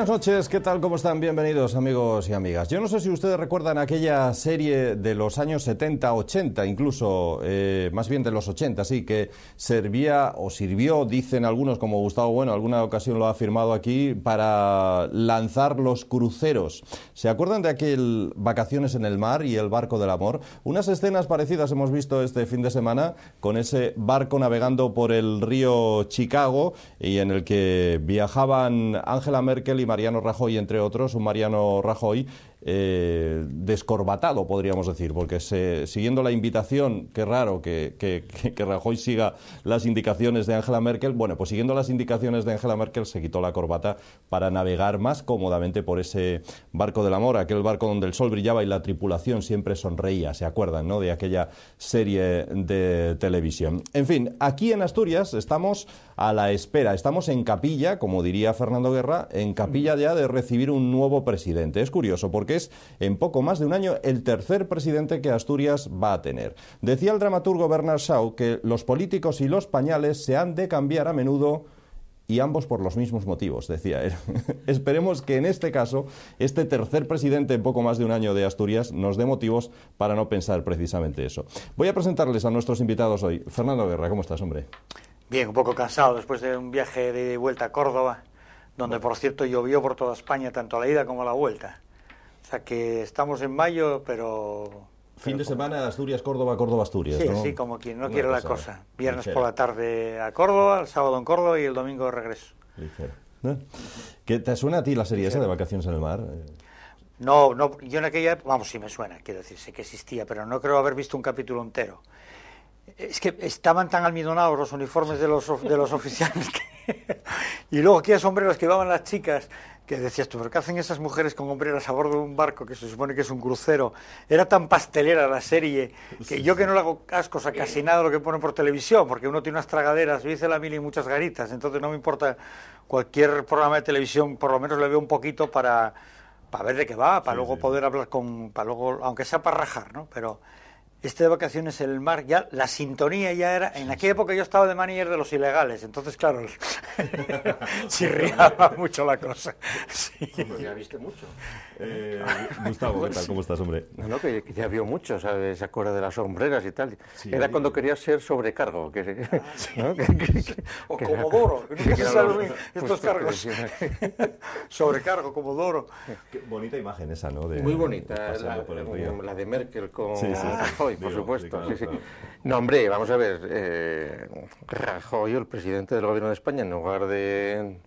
Buenas noches, ¿qué tal? ¿Cómo están? Bienvenidos, amigos y amigas. Yo no sé si ustedes recuerdan aquella serie de los años 70, 80, incluso, más bien de los 80, sí, que servía o sirvió, dicen algunos, como Gustavo Bueno, alguna ocasión lo ha afirmado aquí, para lanzar los cruceros. ¿Se acuerdan de aquel Vacaciones en el mar y el barco del amor? Unas escenas parecidas hemos visto este fin de semana con ese barco navegando por el río Chicago y en el que viajaban Angela Merkel y Mariano Rajoy, entre otros, un Mariano Rajoy descorbatado, podríamos decir, porque siguiendo la invitación, qué raro que Rajoy siga las indicaciones de Angela Merkel, bueno, pues siguiendo las indicaciones de Angela Merkel se quitó la corbata para navegar más cómodamente por ese barco del amor, aquel barco donde el sol brillaba y la tripulación siempre sonreía, ¿se acuerdan, no?, de aquella serie de televisión. En fin, aquí en Asturias estamos a la espera, estamos en capilla, como diría Fernando Guerra, en capilla ya de recibir un nuevo presidente. Es curioso porque es en poco más de un año el tercer presidente que Asturias va a tener. Decía el dramaturgo Bernard Shaw que los políticos y los pañales se han de cambiar a menudo y ambos por los mismos motivos, decía él. Esperemos que en este caso, este tercer presidente en poco más de un año de Asturias nos dé motivos para no pensar precisamente eso. Voy a presentarles a nuestros invitados hoy. Fernando Guerra, ¿cómo estás, hombre? Bien, un poco cansado después de un viaje de vuelta a Córdoba, donde por cierto llovió por toda España, tanto a la ida como a la vuelta. O sea que estamos en mayo, pero... Fin de semana, Asturias, Córdoba, Córdoba, Asturias, sí, ¿no? Sí, como quien no quiere la cosa. Viernes por la tarde a Córdoba, el sábado en Córdoba y el domingo de regreso. Ligero. ¿Qué te suena a ti la serie esa de Vacaciones en el mar? No, yo en aquella época, vamos, sí me suena, quiero decir, sé que existía, pero no creo haber visto un capítulo entero. Es que estaban tan almidonados los uniformes de los oficiales que... y luego aquellas sombreras que llevaban las chicas, que decías tú, ¿pero qué hacen esas mujeres con hombreras a bordo de un barco que se supone que es un crucero? Era tan pastelera la serie que yo que no le hago cascos a casi nada lo que ponen por televisión, porque uno tiene unas tragaderas, yo hice la mili y muchas garitas, entonces no me importa cualquier programa de televisión, por lo menos le veo un poquito para ver de qué va, para luego poder hablar para luego, aunque sea para rajar, ¿no? Pero... este de Vacaciones en el mar, ya la sintonía ya era... En aquella época yo estaba de manager de los ilegales, entonces, claro, chirriaba mucho la cosa. Sí. Pues ya viste mucho. Gustavo, ¿qué tal? ¿Cómo estás, hombre? No, que ya vio mucho, ¿sabes? Se acuerda de las sombreras y tal. Sí, era cuando quería ser sobrecargo. ¿No? O Comodoro, que nunca se sabe bien estos cargos. Sobrecargo, Comodoro. Qué bonita imagen esa, ¿no? Muy bonita, la de Merkel con Rajoy, por supuesto. Sí, claro. No, hombre, vamos a ver, Rajoy, el presidente del gobierno de España, en lugar de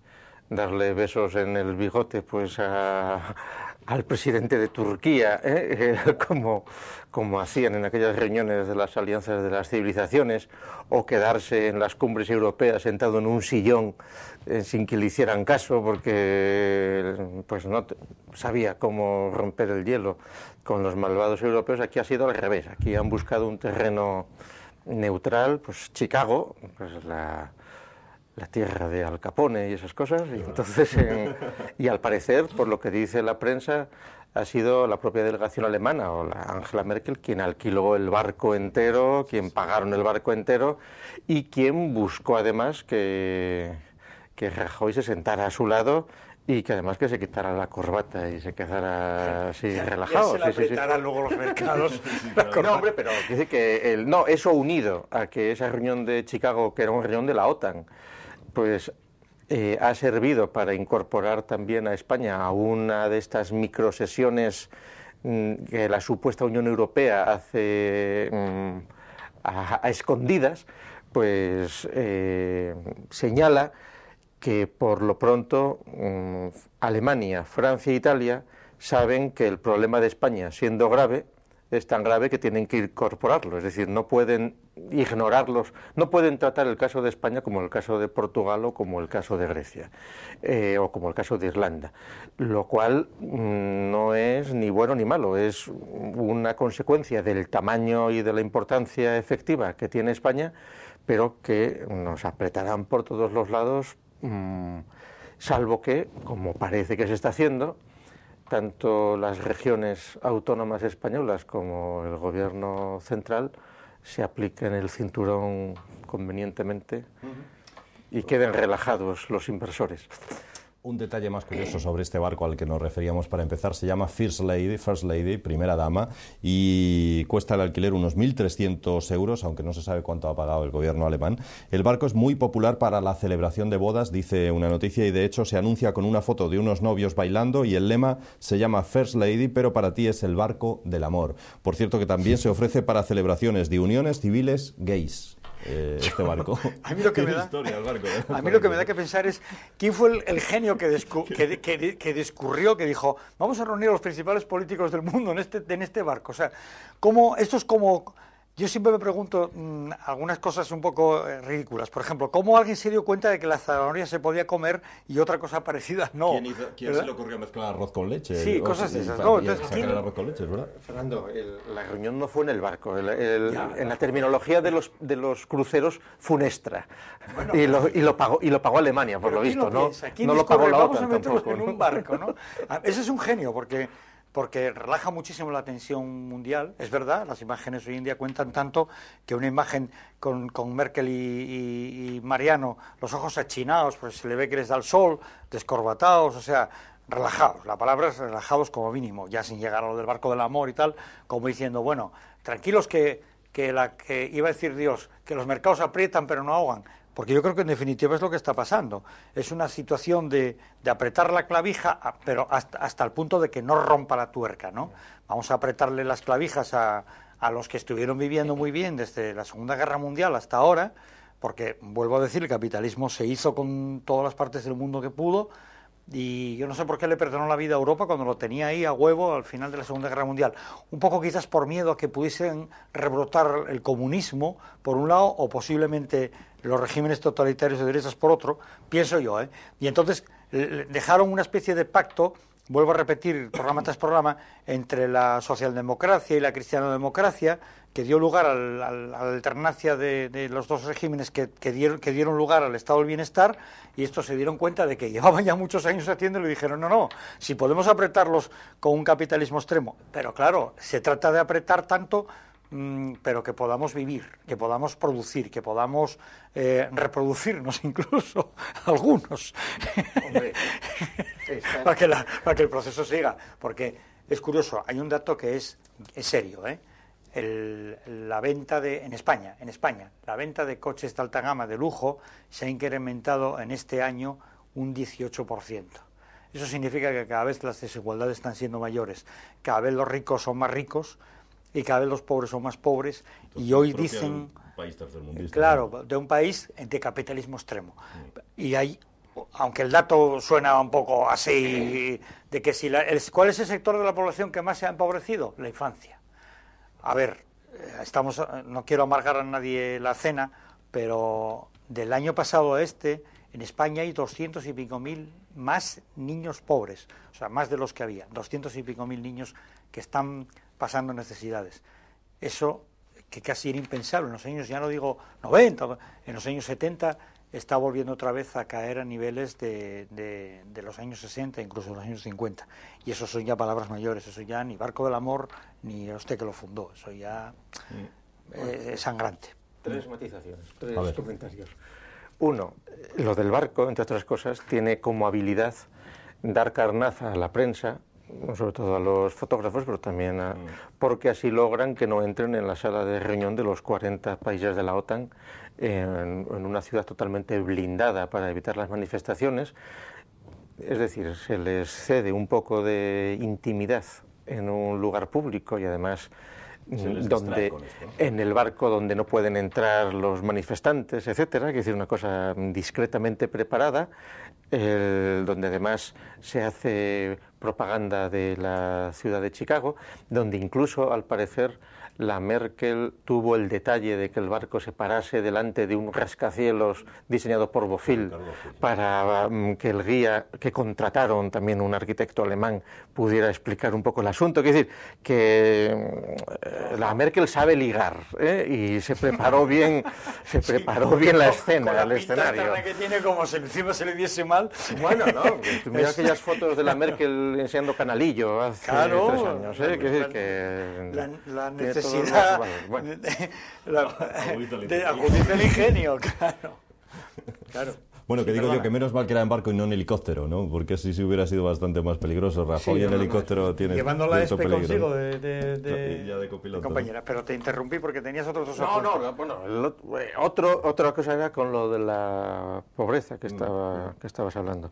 darle besos en el bigote pues al presidente de Turquía, como hacían en aquellas reuniones de las alianzas de las civilizaciones, o quedarse en las cumbres europeas sentado en un sillón sin que le hicieran caso, porque pues no sabía cómo romper el hielo con los malvados europeos. Aquí ha sido al revés, aquí han buscado un terreno neutral, pues Chicago, pues la tierra de Al Capone y esas cosas, y entonces, y al parecer, por lo que dice la prensa, ha sido la propia delegación alemana o la Angela Merkel quien alquiló el barco entero, quien pagaron el barco entero y quien buscó además que Rajoy se sentara a su lado y que además que se quitara la corbata y se quedara así relajado. Ya se la luego los mercados. No, hombre, pero dice que eso unido a que esa reunión de Chicago, que era una reunión de la OTAN, pues ha servido para incorporar también a España a una de estas microsesiones que la supuesta Unión Europea hace a escondidas, pues señala que por lo pronto Alemania, Francia e Italia saben que el problema de España, siendo grave, es tan grave que tienen que incorporarlo, es decir, no pueden ignorarlos, no pueden tratar el caso de España como el caso de Portugal o como el caso de Grecia o como el caso de Irlanda, lo cual no es ni bueno ni malo, es una consecuencia del tamaño y de la importancia efectiva que tiene España, pero que nos apretarán por todos los lados, salvo que, como parece que se está haciendo, tanto las regiones autónomas españolas como el gobierno central se apliquen el cinturón convenientemente y queden relajados los inversores. Un detalle más curioso sobre este barco al que nos referíamos para empezar, se llama First Lady, primera dama, y cuesta el alquiler unos 1.300 euros, aunque no se sabe cuánto ha pagado el gobierno alemán. El barco es muy popular para la celebración de bodas, dice una noticia, y de hecho se anuncia con una foto de unos novios bailando y el lema se llama First Lady, pero para ti es el barco del amor. Por cierto que también se ofrece para celebraciones de uniones civiles gays. Este barco. A mí lo que me da, a mí lo que me da que pensar es quién fue el genio que discurrió, que dijo, vamos a reunir a los principales políticos del mundo en este barco. O sea, esto es como... Yo siempre me pregunto algunas cosas un poco ridículas. Por ejemplo, ¿cómo alguien se dio cuenta de que la zanahoria se podía comer y otra cosa parecida no? ¿Quién se le ocurrió mezclar arroz con leche? Sí, cosas de esas. ¿No? Entonces, sacar el arroz con leche, ¿verdad? Fernando, la reunión no fue en el barco. En la terminología de los cruceros, funestra. Bueno, y lo pagó Alemania, por lo visto, ¿no? No lo pagó la OTAN tampoco. En un barco, ¿no? Ese es un genio, porque relaja muchísimo la tensión mundial. Es verdad, las imágenes hoy en día cuentan tanto que una imagen con Merkel y Mariano, los ojos achinados, pues se le ve que les da el sol, descorbatados, o sea, relajados. La palabra es relajados como mínimo, ya sin llegar a lo del barco del amor y tal, como diciendo, bueno, tranquilos que iba a decir Dios, que los mercados aprietan pero no ahogan. Porque yo creo que en definitiva es lo que está pasando. Es una situación de apretar la clavija, pero hasta el punto de que no rompa la tuerca, ¿no? Vamos a apretarle las clavijas a los que estuvieron viviendo muy bien desde la Segunda Guerra Mundial hasta ahora, porque, vuelvo a decir, el capitalismo se hizo con todas las partes del mundo que pudo, y yo no sé por qué le perdonó la vida a Europa cuando lo tenía ahí a huevo al final de la Segunda Guerra Mundial. Un poco quizás por miedo a que pudiesen rebrotar el comunismo, por un lado, o posiblemente los regímenes totalitarios de derechas por otro, pienso yo, ¿eh? Y entonces dejaron una especie de pacto, vuelvo a repetir programa tras programa, entre la socialdemocracia y la cristianodemocracia, que dio lugar a la alternancia de los dos regímenes que dieron lugar al estado del bienestar, y estos se dieron cuenta de que llevaban ya muchos años haciéndolo y dijeron, no, si podemos apretarlos con un capitalismo extremo, pero claro, se trata de apretar tanto, pero que podamos vivir, que podamos producir, que podamos reproducirnos incluso, algunos, Hombre, para que el proceso siga, porque es curioso, hay un dato que es serio, la venta en España, la venta de coches de alta gama de lujo se ha incrementado en este año un 18%. Eso significa que cada vez las desigualdades están siendo mayores, cada vez los ricos son más ricos y cada vez los pobres son más pobres. Entonces, y hoy dicen, país tercermundista, claro, ¿no? De un país de capitalismo extremo. Y hay, aunque el dato suena un poco así, de que ¿cuál es el sector de la población que más se ha empobrecido? La infancia. A ver, no quiero amargar a nadie la cena, pero del año pasado a en España hay 200 y pico mil más niños pobres, o sea, más de los que había, 200 y pico mil niños que están pasando necesidades. Eso que casi era impensable en los años, ya no digo 90, en los años 70 está volviendo otra vez a caer a niveles de los años 60, incluso los años 50. Y eso son ya palabras mayores, eso ya ni Barco del Amor, ni usted que lo fundó, eso ya es sangrante. Tres matizaciones, tres comentarios. Uno, lo del barco, entre otras cosas, tiene como habilidad dar carnaza a la prensa, sobre todo a los fotógrafos, pero también porque así logran que no entren en la sala de reunión de los 40 países de la OTAN en una ciudad totalmente blindada para evitar las manifestaciones. Es decir, se les cede un poco de intimidad en un lugar público y además en el barco donde no pueden entrar los manifestantes, etcétera, que es decir, una cosa discretamente preparada, donde además se hace propaganda de la ciudad de Chicago, donde incluso, al parecer, la Merkel tuvo el detalle de que el barco se parase delante de un rascacielos diseñado por Bofill para que el guía que contrataron, también un arquitecto alemán, pudiera explicar un poco el asunto. Es decir, que la Merkel sabe ligar, y se preparó bien, la escena, el escenario. Con la que tiene, como si encima se le diese mal. Bueno, no, mira aquellas fotos de la Merkel enseñando canalillo hace 3 años, la necesidad de agudizar el ingenio, claro. Bueno, que Sí, digo yo perdona. que menos mal que era en barco y no en helicóptero, ¿no? Porque así sí hubiera sido bastante más peligroso. Rajoy Sí, en no, no, helicóptero tiene llevando la cierto ESPE peligro. consigo Y ya de copiloto, compañera, pero te interrumpí porque tenías otros dos No, apuntes. no, bueno, otra cosa era con lo de la pobreza que estabas hablando.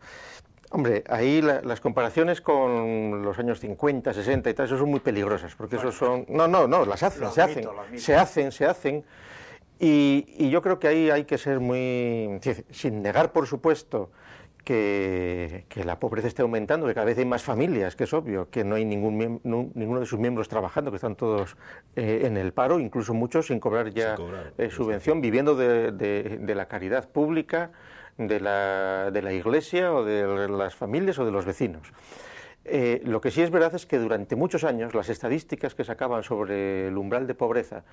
Hombre, ahí las comparaciones con los años 50, 60 y tal, eso son muy peligrosas, porque eso son... No, las hacen, Lo se admito, lo admito. se hacen. Y yo creo que ahí hay que ser muy... Sin negar, por supuesto, que la pobreza esté aumentando, que cada vez hay más familias, que es obvio, que no hay ninguno de sus miembros trabajando, que están todos en el paro, incluso muchos sin cobrar ya subvención, viviendo de la caridad pública, de la iglesia o de las familias o de los vecinos. Lo que sí es verdad es que durante muchos años las estadísticas que sacaban sobre el umbral de pobreza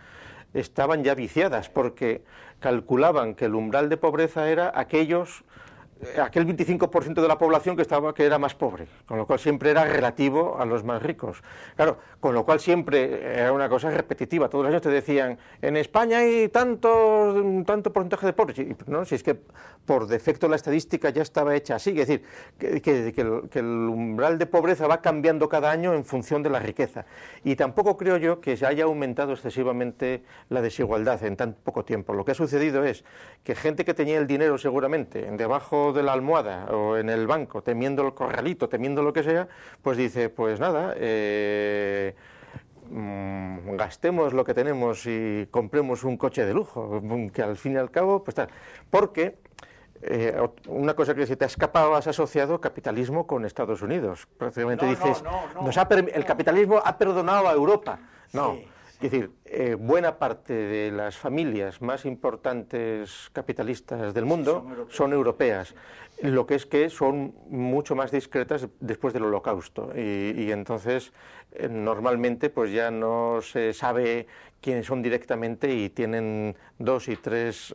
estaban ya viciadas, porque calculaban que el umbral de pobreza era aquel 25% de la población que era más pobre, con lo cual siempre era relativo a los más ricos. Claro, con lo cual siempre era una cosa repetitiva. Todos los años te decían, en España hay tanto porcentaje de pobres. No, si es que por defecto la estadística ya estaba hecha así. Es decir, que el umbral de pobreza va cambiando cada año en función de la riqueza. Y tampoco creo yo que se haya aumentado excesivamente la desigualdad en tan poco tiempo. Lo que ha sucedido es que gente que tenía el dinero seguramente debajo de la almohada o en el banco, temiendo el corralito, temiendo lo que sea, pues dice, pues nada, gastemos lo que tenemos y compremos un coche de lujo, que al fin y al cabo, pues tal. Porque una cosa que se te ha escapado, has asociado capitalismo con Estados Unidos. Prácticamente dices, el capitalismo ha perdonado a Europa. No. Sí. Es decir, buena parte de las familias más importantes capitalistas del mundo son europeas, lo que es que son mucho más discretas después del Holocausto y entonces normalmente pues ya no se sabe quiénes son directamente y tienen 2 y 3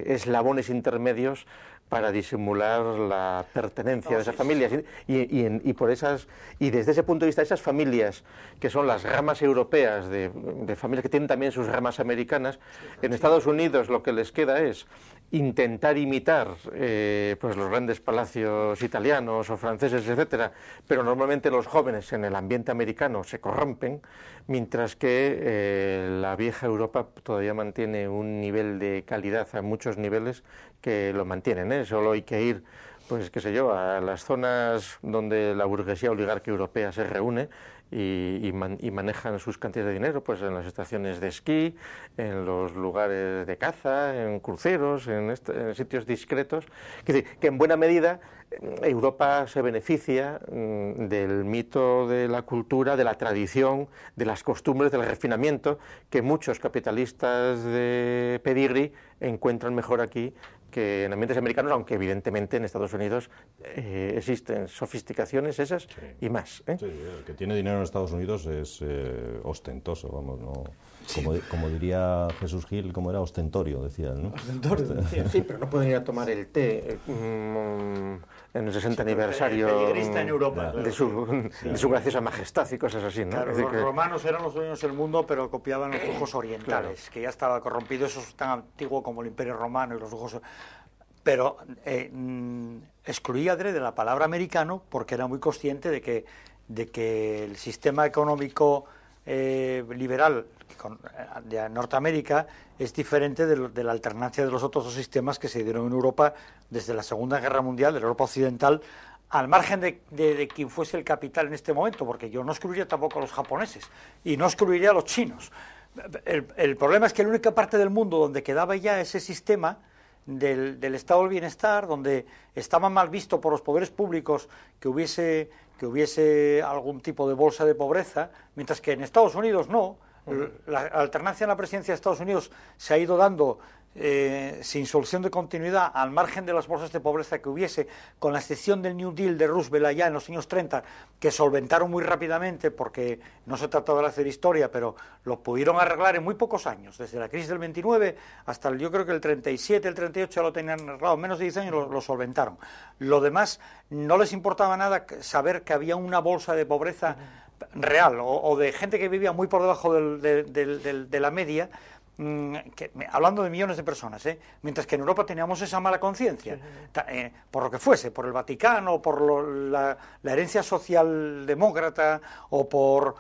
eslabones intermedios para disimular la pertenencia de esas familias y desde ese punto de vista esas familias que son las ramas europeas de familias que tienen también sus ramas americanas, en Estados Unidos lo que les queda es intentar imitar pues los grandes palacios italianos o franceses, etcétera, pero normalmente los jóvenes en el ambiente americano se corrompen, mientras que la vieja Europa todavía mantiene un nivel de calidad a muchos niveles que lo mantienen, ¿eh? Solo hay que ir, pues qué sé yo, a las zonas donde la burguesía oligarca europea se reúne y manejan sus cantidades de dinero, pues en las estaciones de esquí, en los lugares de caza, en cruceros, en sitios discretos. Es decir, que en buena medida Europa se beneficia del mito de la cultura, de la tradición, de las costumbres, del refinamiento, que muchos capitalistas de pedigrí encuentran mejor aquí que en ambientes americanos, aunque evidentemente en Estados Unidos existen sofisticaciones esas y más. Sí, el que tiene dinero en Estados Unidos es ostentoso, vamos, no. Como diría Jesús Gil, como era ostentorio, decía él, ¿no? Ostentorio. Sí, pero no pueden ir a tomar el té en el 60 aniversario en Europa, de su graciosa majestad y cosas así, ¿no? Claro, los romanos eran los dueños del mundo, pero copiaban los lujos orientales, que ya estaba corrompido. Eso es tan antiguo como el Imperio Romano y los lujos. Pero excluía de la palabra americano porque era muy consciente de que el sistema económico liberal de Norteamérica es diferente de la alternancia de los otros dos sistemas que se dieron en Europa desde la Segunda Guerra Mundial, de la Europa occidental, al margen de quien fuese el capital en este momento, porque yo no excluiría tampoco a los japoneses y no excluiría a los chinos. El problema es que la única parte del mundo donde quedaba ya ese sistema del estado del bienestar, donde estaba mal visto por los poderes públicos que hubiese algún tipo de bolsa de pobreza, mientras que en Estados Unidos no. La alternancia en la presidencia de Estados Unidos se ha ido dando sin solución de continuidad al margen de las bolsas de pobreza que hubiese, con la excepción del New Deal de Roosevelt allá en los años 30, que solventaron muy rápidamente porque no se trataba de hacer historia, pero lo pudieron arreglar en muy pocos años, desde la crisis del 29 hasta yo creo que el 37, el 38 lo tenían arreglado, en menos de 10 años lo solventaron. Lo demás no les importaba nada saber que había una bolsa de pobreza real o de gente que vivía muy por debajo de la media, hablando de millones de personas, mientras que en Europa teníamos esa mala conciencia, por lo que fuese, por el Vaticano, por la herencia socialdemócrata o por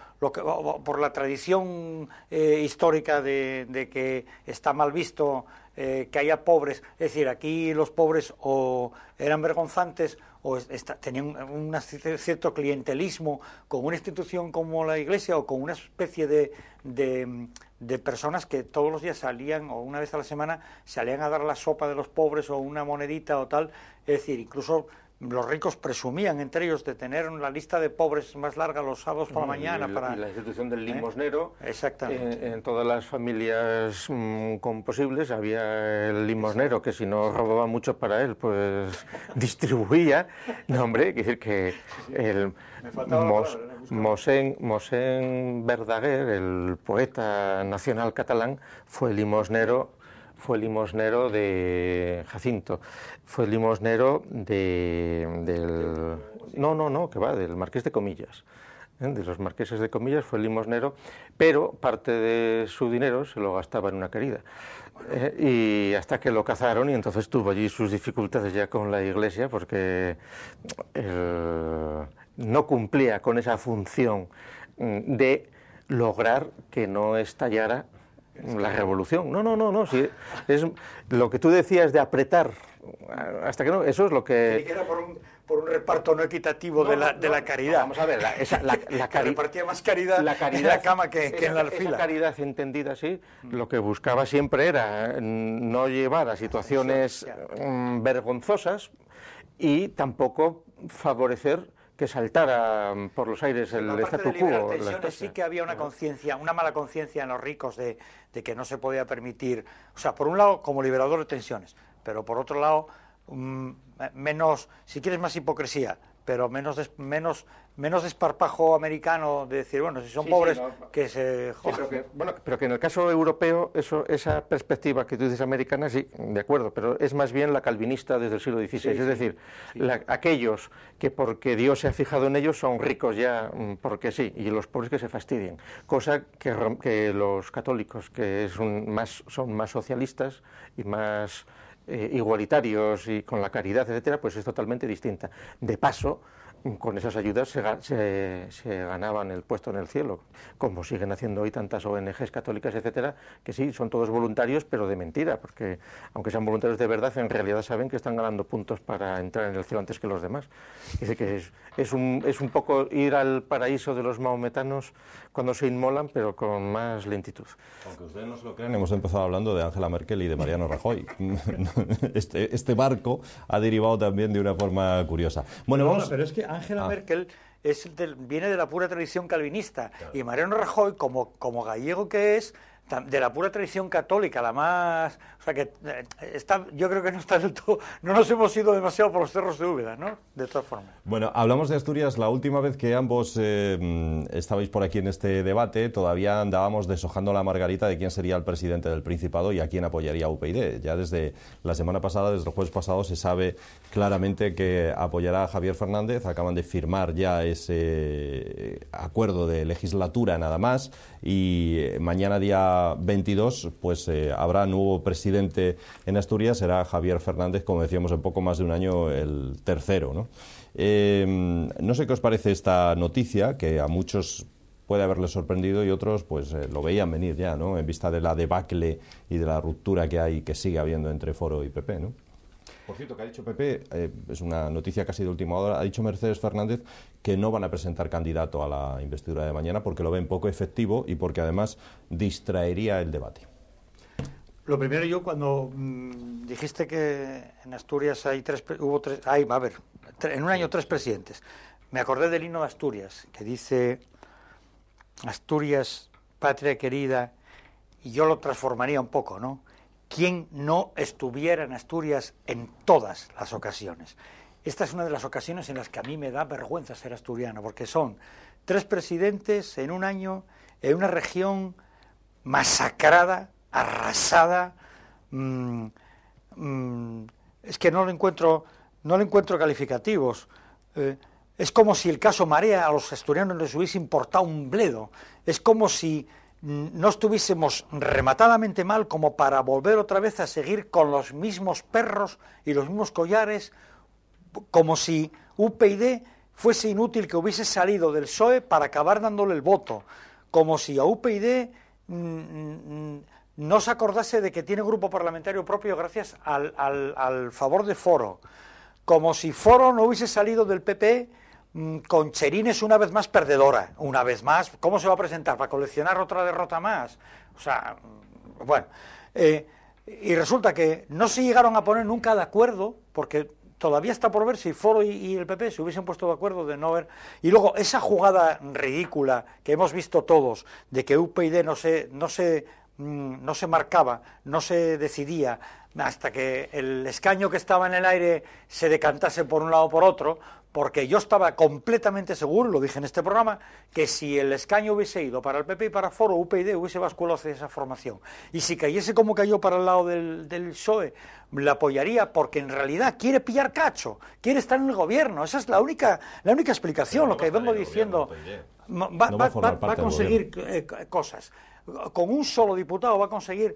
la tradición histórica de que está mal visto que haya pobres. Es decir, aquí los pobres o eran vergonzantes o tenían un cierto clientelismo con una institución como la Iglesia o con una especie de personas que todos los días salían, o una vez a la semana, salían a dar la sopa de los pobres o una monedita o tal. Es decir, incluso los ricos presumían entre ellos de tener la lista de pobres más larga los sábados por la mañana. Y la institución del limosnero. Exactamente. En todas las familias con posibles había el limosnero, que si no robaba mucho para él, pues distribuía. No, hombre, quiere decir que el Mosén Verdaguer, el poeta nacional catalán, fue limosnero de Jacinto, fue limosnero del Marqués de Comillas, de los marqueses de Comillas fue limosnero, pero parte de su dinero se lo gastaba en una querida, y hasta que lo cazaron, y entonces tuvo allí sus dificultades ya con la Iglesia, porque no cumplía con esa función de lograr que no estallara la revolución. No, sí, es lo que tú decías de apretar hasta que no, eso es lo que... Era por un reparto no equitativo de la caridad. Vamos a ver, la caridad... repartía más caridad en la cama que en la alfila. Esa caridad entendida así, lo que buscaba siempre era no llevar a situaciones vergonzosas y tampoco favorecer que saltara por los aires el statu quo. Sí que había una conciencia, una mala conciencia en los ricos de que no se podía permitir, o sea, por un lado como liberador de tensiones, pero por otro lado menos, si quieres, más hipocresía, pero menos desparpajo americano de decir, bueno, si son pobres, que se jodan. Sí, pero que en el caso europeo, esa perspectiva que tú dices americana, sí, de acuerdo, pero es más bien la calvinista desde el siglo XVI, es decir, aquellos que porque Dios se ha fijado en ellos son ricos ya porque sí, y los pobres que se fastidien, cosa que los católicos, que son más socialistas y más igualitarios y con la caridad, etcétera, pues es totalmente distinta. De paso, con esas ayudas se ganaban el puesto en el cielo, como siguen haciendo hoy tantas ONGs católicas, etcétera, que sí, son todos voluntarios, pero de mentira, porque aunque sean voluntarios de verdad, en realidad saben que están ganando puntos para entrar en el cielo antes que los demás. Dice que es un poco ir al paraíso de los maometanos cuando se inmolan, pero con más lentitud. Aunque ustedes no se lo crean, hemos empezado hablando de Angela Merkel y de Mariano Rajoy. Este barco ha derivado también de una forma curiosa. Bueno, pero es que Angela Merkel viene de la pura tradición calvinista, claro. Y Mariano Rajoy, como gallego que es, de la pura tradición católica, la más... O sea que yo creo que no está del todo... No nos hemos ido demasiado por los cerros de Úbeda, ¿no? De todas formas. Bueno, hablamos de Asturias. La última vez que ambos estabais por aquí en este debate, todavía andábamos deshojando la margarita de quién sería el presidente del Principado y a quién apoyaría UPyD. Ya desde la semana pasada, desde el jueves pasado, se sabe claramente que apoyará a Javier Fernández. Acaban de firmar ya ese acuerdo de legislatura nada más, y mañana día 22 pues habrá nuevo presidente en Asturias, será Javier Fernández, como decíamos, en poco más de un año el tercero, ¿no? No sé qué os parece esta noticia, que a muchos puede haberles sorprendido y otros pues lo veían venir ya, ¿no? En vista de la debacle y de la ruptura que hay, que sigue habiendo entre Foro y PP, ¿no? Por cierto, que ha dicho PP, es una noticia casi de última hora, ha dicho Mercedes Fernández que no van a presentar candidato a la investidura de mañana porque lo ven poco efectivo y porque además distraería el debate. Lo primero, yo cuando dijiste que en Asturias en un año 3 presidentes, me acordé del himno de Asturias, que dice: Asturias, patria querida, y yo lo transformaría un poco, ¿no? ¿Quién no estuviera en Asturias en todas las ocasiones? Esta es una de las ocasiones en las que a mí me da vergüenza ser asturiano, porque son 3 presidentes en un año, en una región masacrada, arrasada. Es que no le encuentro calificativos. Es como si el caso Marea a los asturianos les hubiese importado un bledo. Es como si no estuviésemos rematadamente mal como para volver otra vez a seguir con los mismos perros y los mismos collares, como si UPyD fuese inútil que hubiese salido del PSOE para acabar dándole el voto, como si a UPyD no se acordase de que tiene grupo parlamentario propio gracias al favor de Foro, como si Foro no hubiese salido del PP con Cherines una vez más perdedora, una vez más. ¿Cómo se va a presentar? ¿Para coleccionar otra derrota más? O sea, bueno, y resulta que no se llegaron a poner nunca de acuerdo, porque todavía está por ver si Foro y el PP se hubiesen puesto de acuerdo de no ver. Y luego esa jugada ridícula que hemos visto todos, de que UPyD no se marcaba, no se decidía hasta que el escaño que estaba en el aire se decantase por un lado o por otro, porque yo estaba completamente seguro, lo dije en este programa, que si el escaño hubiese ido para el PP y para Foro, UPyD hubiese basculado hacia esa formación. Y si cayese como cayó para el lado del PSOE, la apoyaría porque en realidad quiere pillar cacho, quiere estar en el gobierno. Esa es la única explicación, no lo que vengo diciendo. Va a conseguir cosas. Con un solo diputado va a conseguir.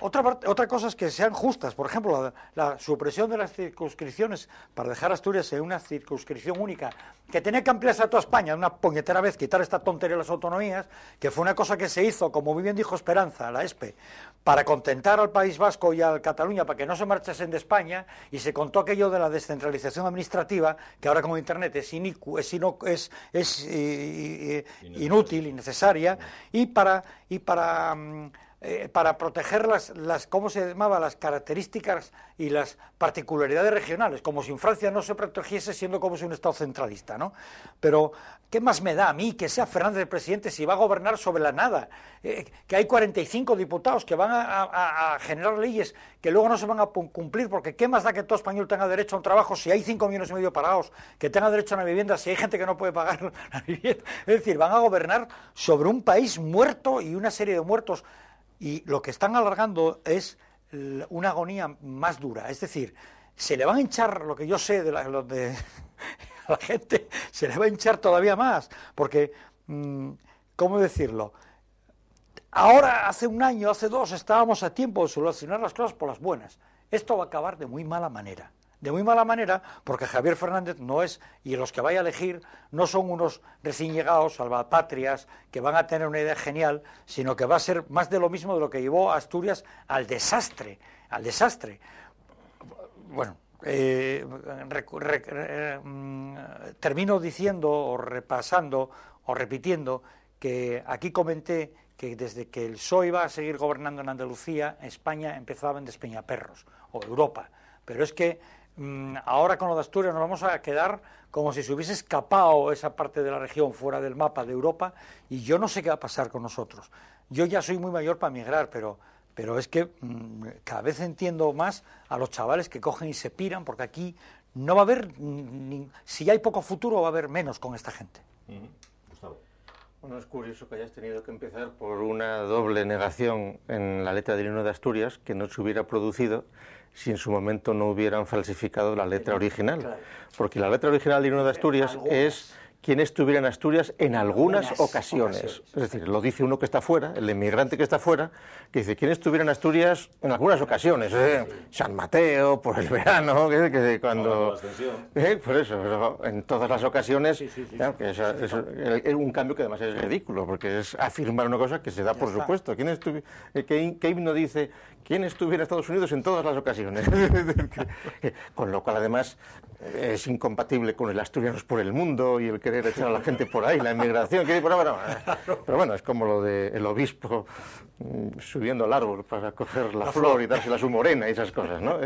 Otra cosa es que sean justas. Por ejemplo, la supresión de las circunscripciones para dejar Asturias en una circunscripción única, que tenía que ampliarse a toda España, una puñetera vez, quitar esta tontería de las autonomías, que fue una cosa que se hizo, como muy bien dijo Esperanza, la ESPE, para contentar al País Vasco y a Cataluña, para que no se marchasen de España, y se contó aquello de la descentralización administrativa, que ahora con Internet es inútil, innecesaria, y para proteger ¿cómo se llamaba? Las características y las particularidades regionales, como si en Francia no se protegiese siendo como si un Estado centralista, ¿no? Pero, ¿qué más me da a mí que sea Fernández el presidente si va a gobernar sobre la nada? Que hay 45 diputados que van a generar leyes que luego no se van a cumplir, porque ¿qué más da que todo español tenga derecho a un trabajo si hay 5,5 millones parados, que tenga derecho a una vivienda si hay gente que no puede pagar la vivienda? Es decir, van a gobernar sobre un país muerto y una serie de muertos. Y lo que están alargando es una agonía más dura. Es decir, se le van a hinchar, lo que yo sé de la gente, se le va a hinchar todavía más. Porque, ¿cómo decirlo? Ahora, hace un año, hace dos, estábamos a tiempo de solucionar las cosas por las buenas. Esto va a acabar de muy mala manera. De muy mala manera, porque Javier Fernández no es, y los que vaya a elegir, no son unos recién llegados, salvapatrias, que van a tener una idea genial, sino que va a ser más de lo mismo de lo que llevó a Asturias al desastre. Bueno, termino diciendo, o repasando, o repitiendo, que aquí comenté que desde que el PSOE iba a seguir gobernando en Andalucía, España empezaba en despeñaperros, o Europa. Pero es que ahora con lo de Asturias nos vamos a quedar como si se hubiese escapado esa parte de la región fuera del mapa de Europa, y yo no sé qué va a pasar con nosotros. Yo ya soy muy mayor para migrar, pero es que cada vez entiendo más a los chavales que cogen y se piran, porque aquí no va a haber, si hay poco futuro, va a haber menos con esta gente. Gustavo. Bueno, es curioso que hayas tenido que empezar por una doble negación en la letra del himno de Asturias, que no se hubiera producido si en su momento no hubieran falsificado la letra original. Claro. Porque la letra original del himno de Asturias es quien estuviera en Asturias en algunas ocasiones. Es decir, lo dice uno que está fuera, el inmigrante que está fuera, que dice quien estuviera en Asturias en algunas ocasiones. San Mateo, por el verano, que cuando... por eso, en todas las ocasiones. Claro, que es un cambio que además es ridículo, porque es afirmar una cosa que se da por supuesto. ¿Qué himno dice quién estuviera en Estados Unidos en todas las ocasiones? Con lo cual, además, es incompatible con el asturianos por el mundo y el querer echar a la gente por ahí, la inmigración. Pero bueno, es como lo del obispo subiendo al árbol para coger la flor y dársela a su morena y esas cosas, ¿no?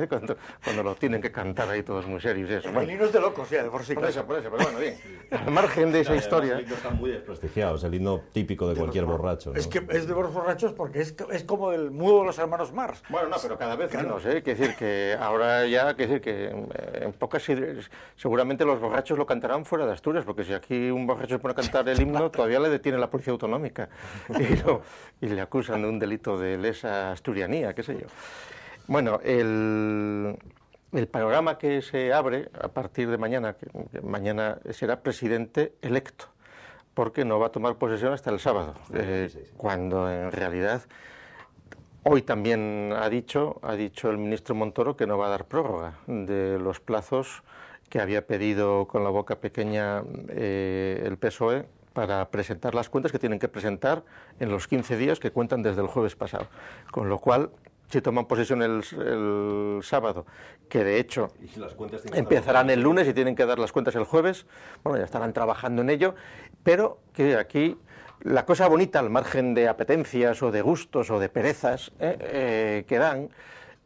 Cuando lo tienen que cantar ahí todos muy serios y eso. El himno es de locos, ya, de por sí. Por eso, pero bueno, bien. Al margen de esa historia... Los himnos están muy desprestigiados, el himno típico de cualquier borracho, ¿no? Es que es de los borrachos porque es como el mudo de los hermanos Marx. Bueno, no, pero cada vez menos, ¿eh? Quiere decir que ahora ya, en pocas... Seguramente los borrachos lo cantarán fuera de Asturias, porque si aquí un borracho se pone a cantar el himno, todavía le detiene la policía autonómica y le acusan de un delito de lesa asturianía, qué sé yo. Bueno, el panorama que se abre a partir de mañana, que mañana será presidente electo. porque no va a tomar posesión hasta el sábado, cuando en realidad hoy también ha dicho el ministro Montoro que no va a dar prórroga de los plazos que había pedido con la boca pequeña el PSOE para presentar las cuentas que tienen que presentar en los 15 días que cuentan desde el jueves pasado. Con lo cual, si toman posesión el sábado, que de hecho empezarán el lunes y tienen que dar las cuentas el jueves, bueno, ya estarán trabajando en ello, pero que aquí la cosa bonita, al margen de apetencias o de gustos o de perezas que dan,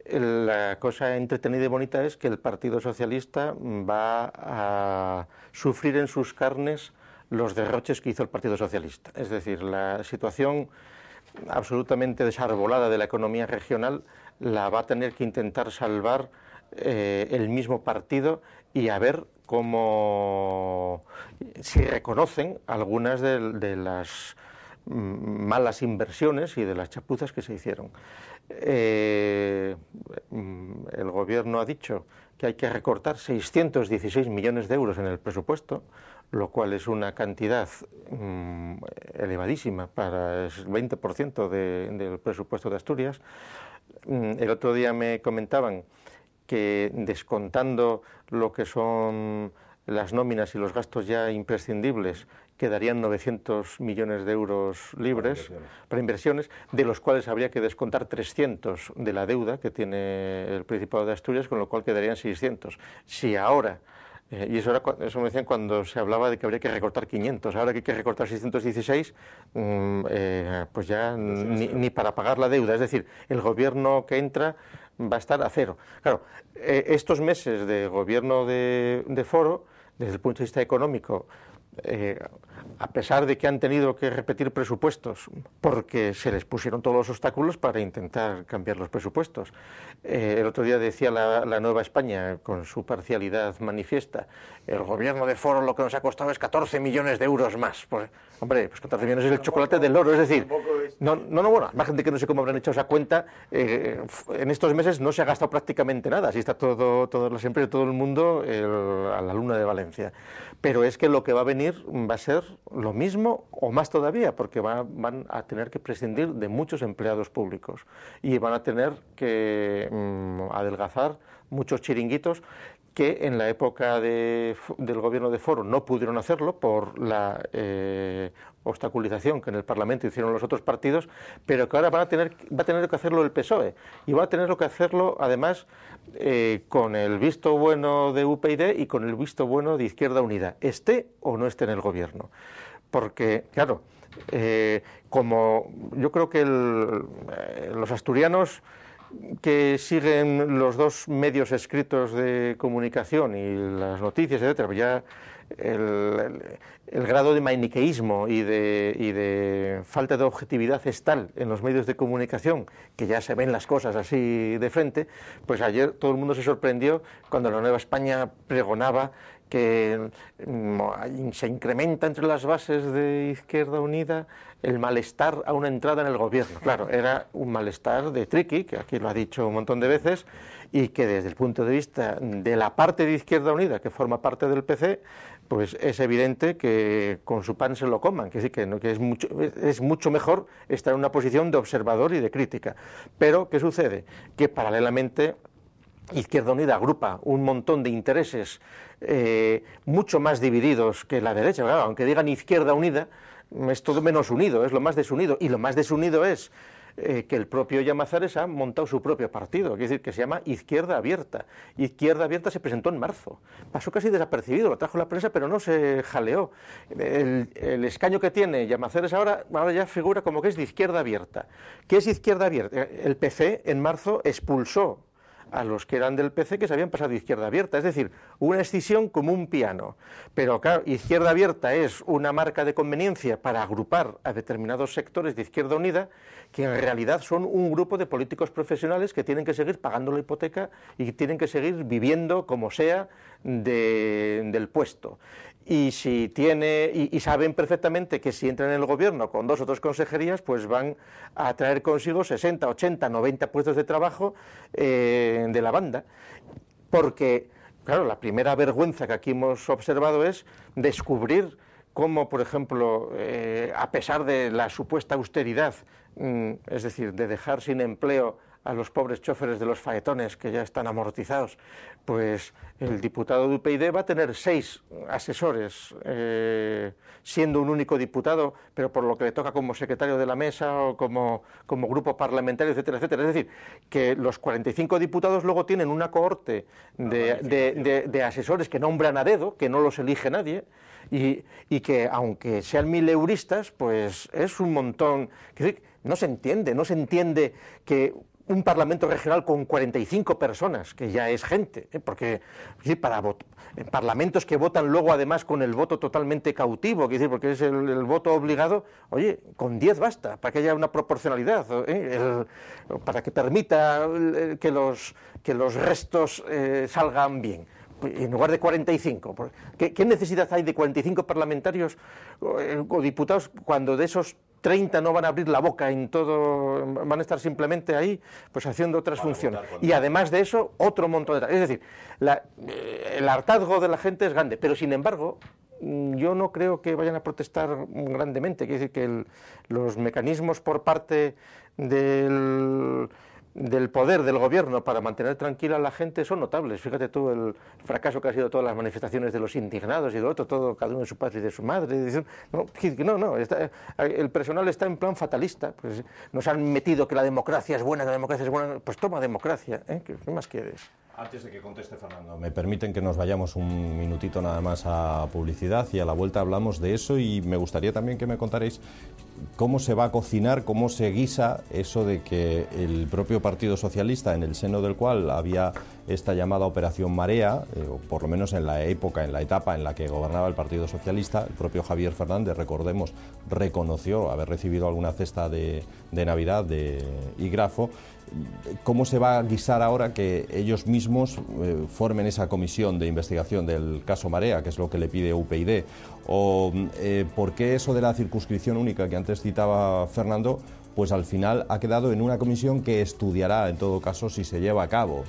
la cosa entretenida y bonita es que el Partido Socialista va a sufrir en sus carnes los derroches que hizo el Partido Socialista. Es decir, la situación absolutamente desarbolada de la economía regional la va a tener que intentar salvar el mismo partido y a ver cómo si reconocen algunas de las malas inversiones y de las chapuzas que se hicieron. El gobierno ha dicho que hay que recortar 616 millones de euros en el presupuesto, lo cual es una cantidad elevadísima para el 20% del presupuesto de Asturias. El otro día me comentaban que descontando lo que son las nóminas y los gastos ya imprescindibles, quedarían 900 millones de euros libres para inversiones, de los cuales habría que descontar 300 de la deuda que tiene el Principado de Asturias, con lo cual quedarían 600. Si ahora, y eso me decían cuando se hablaba de que habría que recortar 500, ahora que hay que recortar 616, pues ya ni para pagar la deuda. Es decir, el gobierno que entra va a estar a cero. Claro, estos meses de gobierno de Foro, desde el punto de vista económico, a pesar de que han tenido que repetir presupuestos porque se les pusieron todos los obstáculos para intentar cambiar los presupuestos. El otro día decía la Nueva España, con su parcialidad manifiesta, el gobierno de Foro lo que nos ha costado es 14 millones de euros más. Pues, hombre, pues 14 millones es el chocolate del oro, es decir, bueno, al margen de que no sé cómo habrán hecho esa cuenta, en estos meses no se ha gastado prácticamente nada, así está todas las empresas, todo el mundo a la luna de Valencia. Pero es que lo que va a venir va a ser lo mismo o más todavía, porque van a tener que prescindir de muchos empleados públicos y van a tener que adelgazar muchos chiringuitos que en la época del gobierno de Foro no pudieron hacerlo por la obstaculización que en el Parlamento hicieron los otros partidos, pero que ahora va a tener que hacerlo el PSOE y va a tener que hacerlo además con el visto bueno de UPyD y con el visto bueno de Izquierda Unida, esté o no esté en el gobierno. Porque, claro, como yo creo que los asturianos que siguen los dos medios escritos de comunicación y las noticias, etcétera, pues ya el grado de maniqueísmo y de falta de objetividad es tal en los medios de comunicación que ya se ven las cosas así de frente. Pues ayer todo el mundo se sorprendió cuando la Nueva España pregonaba que se incrementa entre las bases de Izquierda Unida el malestar a una entrada en el gobierno. Claro, era un malestar de Triqui, que aquí lo ha dicho un montón de veces, y que desde el punto de vista de la parte de Izquierda Unida, que forma parte del PC, pues es evidente que con su pan se lo coman, que sí, que es mucho mejor estar en una posición de observador y de crítica. Pero, ¿qué sucede? Que paralelamente Izquierda Unida agrupa un montón de intereses mucho más divididos que la derecha. Claro, aunque digan Izquierda Unida, es todo menos unido, es lo más desunido. Y lo más desunido es que el propio Llamazares ha montado su propio partido, es decir, que se llama Izquierda Abierta. Izquierda Abierta se presentó en marzo, pasó casi desapercibido, lo trajo la prensa, pero no se jaleó. El escaño que tiene Llamazares ahora ya figura como que es de Izquierda Abierta. ¿Qué es Izquierda Abierta? El PC en marzo expulsó a los que eran del PC que se habían pasado a Izquierda Abierta, es decir, una escisión como un piano. Pero claro, Izquierda Abierta es una marca de conveniencia para agrupar a determinados sectores de Izquierda Unida, que en realidad son un grupo de políticos profesionales que tienen que seguir pagando la hipoteca y tienen que seguir viviendo como sea del puesto. Y saben perfectamente que si entran en el gobierno con 2 o 3 consejerías, pues van a traer consigo 60, 80, 90 puestos de trabajo de la banda. Porque, claro, la primera vergüenza que aquí hemos observado es descubrir cómo, por ejemplo, a pesar de la supuesta austeridad, es decir, de dejar sin empleo a los pobres choferes de los faetones que ya están amortizados, pues el diputado de UPyD va a tener 6 asesores, siendo un único diputado, pero por lo que le toca como secretario de la mesa o como grupo parlamentario, etcétera, etcétera. Es decir, que los 45 diputados luego tienen una cohorte de asesores que nombran a dedo, que no los elige nadie, y que aunque sean mileuristas, pues es un montón. No se entiende que un parlamento regional con 45 personas, que ya es gente, porque en parlamentos que votan luego además con el voto totalmente cautivo, porque es el voto obligado, oye, con 10 basta, para que haya una proporcionalidad, para que permita que los restos salgan bien. En lugar de 45. ¿Qué necesidad hay de 45 parlamentarios o diputados cuando de esos 30 no van a abrir la boca en todo, van a estar simplemente ahí pues haciendo otras funciones? Y además de eso, otro montón de... Es decir, el hartazgo de la gente es grande, pero sin embargo, yo no creo que vayan a protestar grandemente. Quiere decir que los mecanismos por parte del poder del gobierno para mantener tranquila a la gente son notables. Fíjate tú el fracaso que ha sido todas las manifestaciones de los indignados y de otro, todo cada uno de su padre y de su madre. El personal está en plan fatalista. Pues nos han metido que la democracia es buena, pues toma democracia, ¿Qué más quieres? Antes de que conteste Fernando, me permiten que nos vayamos un minutito nada más a publicidad y a la vuelta hablamos de eso, y me gustaría también que me contarais cómo se va a cocinar, cómo se guisa eso de que el propio Partido Socialista, en el seno del cual había esta llamada Operación Marea, o por lo menos en la etapa en la que gobernaba el Partido Socialista, el propio Javier Fernández, recordemos, reconoció haber recibido alguna cesta de Navidad de Igrafo. ¿Cómo se va a guisar ahora que ellos mismos formen esa comisión de investigación del caso Marea, que es lo que le pide UPyD? ¿O por qué eso de la circunscripción única que antes citaba Fernando, pues al final ha quedado en una comisión que estudiará, en todo caso, si se lleva a cabo?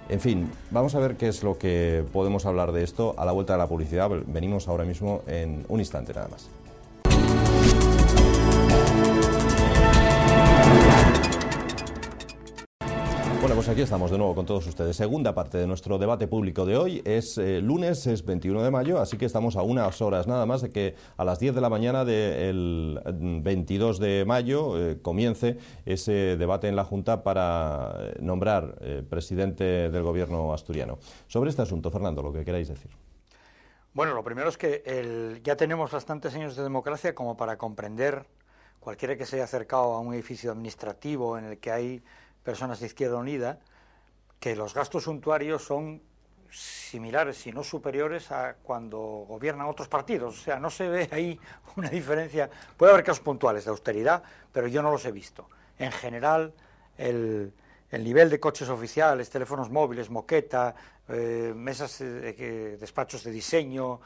En fin, vamos a ver qué es lo que podemos hablar de esto a la vuelta de la publicidad. Venimos ahora mismo en un instante nada más. Bueno, pues aquí estamos de nuevo con todos ustedes. Segunda parte de nuestro debate público de hoy. Es lunes, es 21 de mayo, así que estamos a unas horas nada más de que a las 10 de la mañana del 22 de mayo comience ese debate en la Junta para nombrar presidente del gobierno asturiano. Sobre este asunto, Fernando, lo que queráis decir. Bueno, lo primero es que ya tenemos bastantes años de democracia como para comprender, cualquiera que se haya acercado a un edificio administrativo en el que hay personas de Izquierda Unida, que los gastos suntuarios son similares, si no superiores, a cuando gobiernan otros partidos. O sea, no se ve ahí una diferencia. Puede haber casos puntuales de austeridad, pero yo no los he visto. En general, el nivel de coches oficiales, teléfonos móviles, moqueta, mesas, despachos de diseño,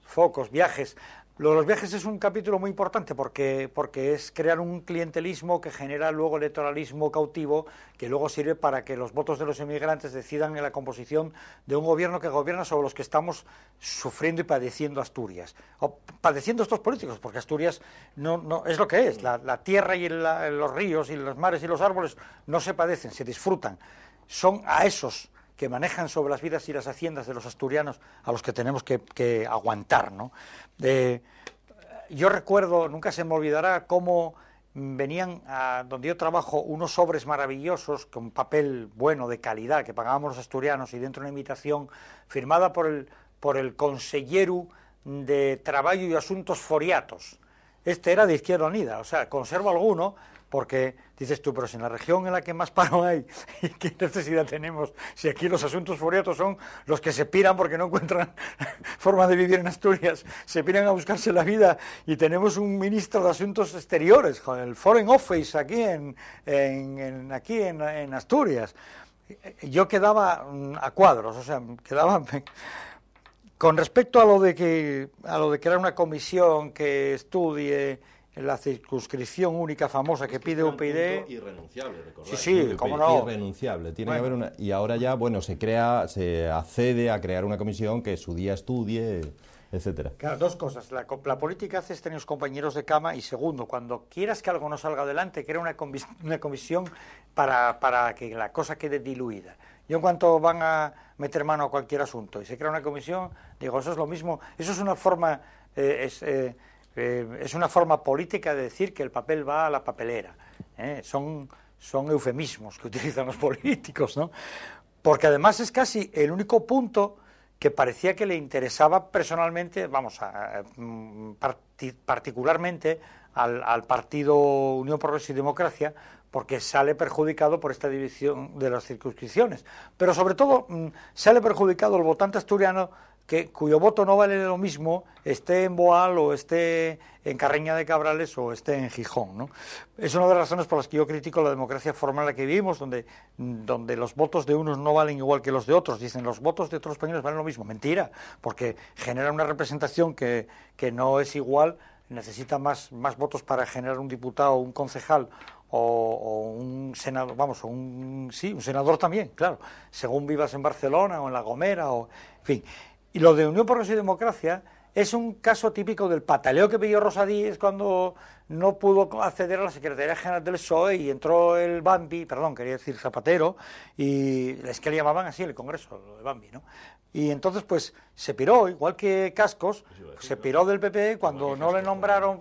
focos, viajes. Lo de los viajes es un capítulo muy importante porque es crear un clientelismo que genera luego electoralismo cautivo, que luego sirve para que los votos de los emigrantes decidan en la composición de un gobierno que gobierna sobre los que estamos sufriendo y padeciendo Asturias. O padeciendo estos políticos, porque Asturias no es lo que es. La tierra y los ríos y los mares y los árboles no se padecen, se disfrutan. Son a esos que manejan sobre las vidas y las haciendas de los asturianos a los que tenemos que aguantar, ¿no? Yo recuerdo, nunca se me olvidará, cómo venían a donde yo trabajo unos sobres maravillosos con papel bueno, de calidad, que pagábamos los asturianos, y dentro una invitación firmada por el consellero de Trabajo y Asuntos Foriatos. Este era de Izquierda Unida, o sea, conservo alguno, porque dices tú, pero si en la región en la que más paro hay, ¿qué necesidad tenemos? Si aquí los asuntos furiatos son los que se piran porque no encuentran forma de vivir en Asturias, se piran a buscarse la vida, y tenemos un ministro de Asuntos Exteriores, con el Foreign Office aquí en Asturias. Yo quedaba a cuadros, o sea, quedaba... Con respecto a lo de crear una comisión que estudie la circunscripción única famosa que pide UPyD. Irrenunciable, recordad. Sí, cómo no. Irrenunciable. Tiene que haber una. Y ahora ya, bueno, se accede a crear una comisión que su día estudie etcétera. Claro, dos cosas. La política hace tener los compañeros de cama, y segundo, cuando quieras que algo no salga adelante, crea una comisión para que la cosa quede diluida. Yo, en cuanto van a meter mano a cualquier asunto y se crea una comisión, digo, eso es lo mismo, eso es una forma es una forma política de decir que el papel va a la papelera. Son eufemismos que utilizan los políticos, ¿no? Porque además es casi el único punto que parecía que le interesaba personalmente, particularmente al partido Unión Progreso y Democracia, porque sale perjudicado por esta división de las circunscripciones. Pero sobre todo sale perjudicado el votante asturiano, cuyo voto no vale lo mismo, esté en Boal o esté en Carreña de Cabrales o esté en Gijón, ¿no? Es una de las razones por las que yo critico la democracia formal en la que vivimos, donde los votos de unos no valen igual que los de otros. Dicen, los votos de otros españoles valen lo mismo. Mentira, porque genera una representación que no es igual, necesita más votos para generar un diputado o un concejal o un senador, un senador también, claro, según vivas en Barcelona o en La Gomera, en fin. Y lo de Unión Progreso y Democracia es un caso típico del pataleo que pidió Rosa Díez cuando no pudo acceder a la Secretaría General del PSOE y entró el Bambi, quería decir Zapatero, y es que le llamaban así el Congreso, lo de Bambi, ¿no? Y entonces pues se piró, igual que Cascos, se piró del PP cuando no le nombraron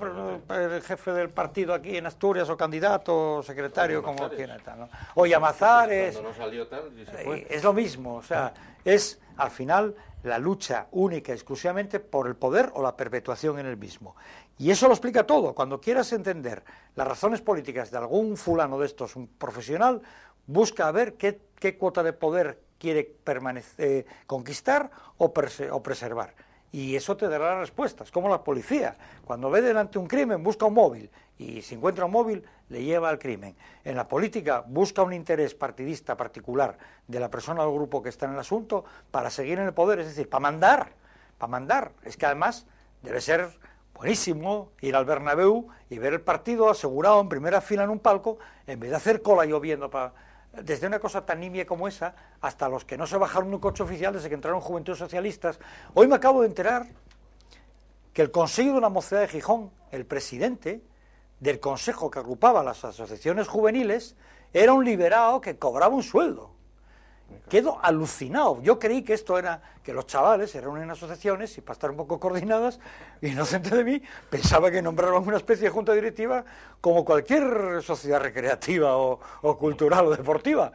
el jefe del partido aquí en Asturias, o candidato, o secretario, como quiera, ¿no? O Llamazares. Cuando no salió tal, y se fue. Es lo mismo, o sea, es al final la lucha única, exclusivamente por el poder o la perpetuación en el mismo. Y eso lo explica todo. Cuando quieras entender las razones políticas de algún fulano de estos, un profesional, busca a ver qué cuota de poder quiere conquistar o preservar. Y eso te dará las respuestas, como la policía. Cuando ve delante un crimen, busca un móvil, y si encuentra un móvil, le lleva al crimen. En la política, busca un interés partidista particular de la persona o del grupo que está en el asunto para seguir en el poder, es decir, para mandar. Es que además debe ser buenísimo ir al Bernabéu y ver el partido asegurado en primera fila en un palco, en vez de hacer cola lloviendo desde una cosa tan nimia como esa hasta los que no se bajaron de un coche oficial desde que entraron Juventudes Socialistas. Hoy me acabo de enterar que el Consejo de la Mocedad de Gijón, el presidente del consejo que agrupaba las asociaciones juveniles, era un liberado que cobraba un sueldo. Quedo alucinado. Yo creí que esto era que los chavales se reúnen en asociaciones y para estar un poco coordinadas, inocente de mí, pensaba que nombraban una especie de junta directiva como cualquier sociedad recreativa o cultural o deportiva.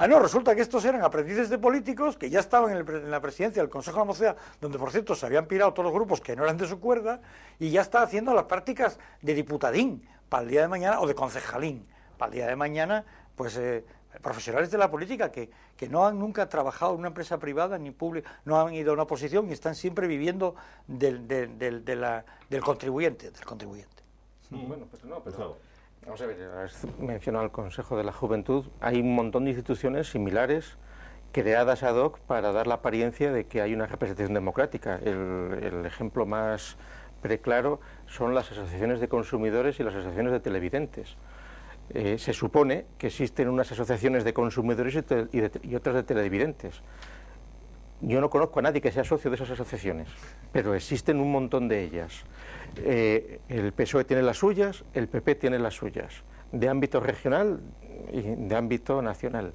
No, resulta que estos eran aprendices de políticos que ya estaban en la presidencia del Consejo de la Mocedad, donde por cierto se habían pirado todos los grupos que no eran de su cuerda, y ya está haciendo las prácticas de diputadín para el día de mañana, o de concejalín para el día de mañana, pues profesionales de la política que no han nunca trabajado en una empresa privada ni pública, no han ido a una oposición y están siempre viviendo del contribuyente. Bueno, pues no, pero vamos a ver, has mencionado el Consejo de la Juventud. Hay un montón de instituciones similares creadas ad hoc para dar la apariencia de que hay una representación democrática. El ejemplo más preclaro son las asociaciones de consumidores y las asociaciones de televidentes. Se supone que existen unas asociaciones de consumidores y otras de televidentes. Yo no conozco a nadie que sea socio de esas asociaciones, pero existen un montón de ellas. El PSOE tiene las suyas, el PP tiene las suyas, de ámbito regional y de ámbito nacional.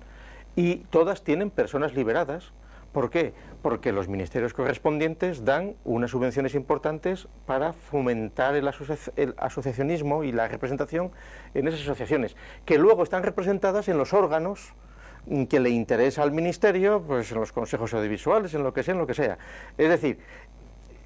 Y todas tienen personas liberadas. ¿Por qué? Porque los ministerios correspondientes dan unas subvenciones importantes para fomentar el asociacionismo y la representación en esas asociaciones, que luego están representadas en los órganos que le interesa al ministerio, pues en los consejos audiovisuales, en lo que sea. Es decir,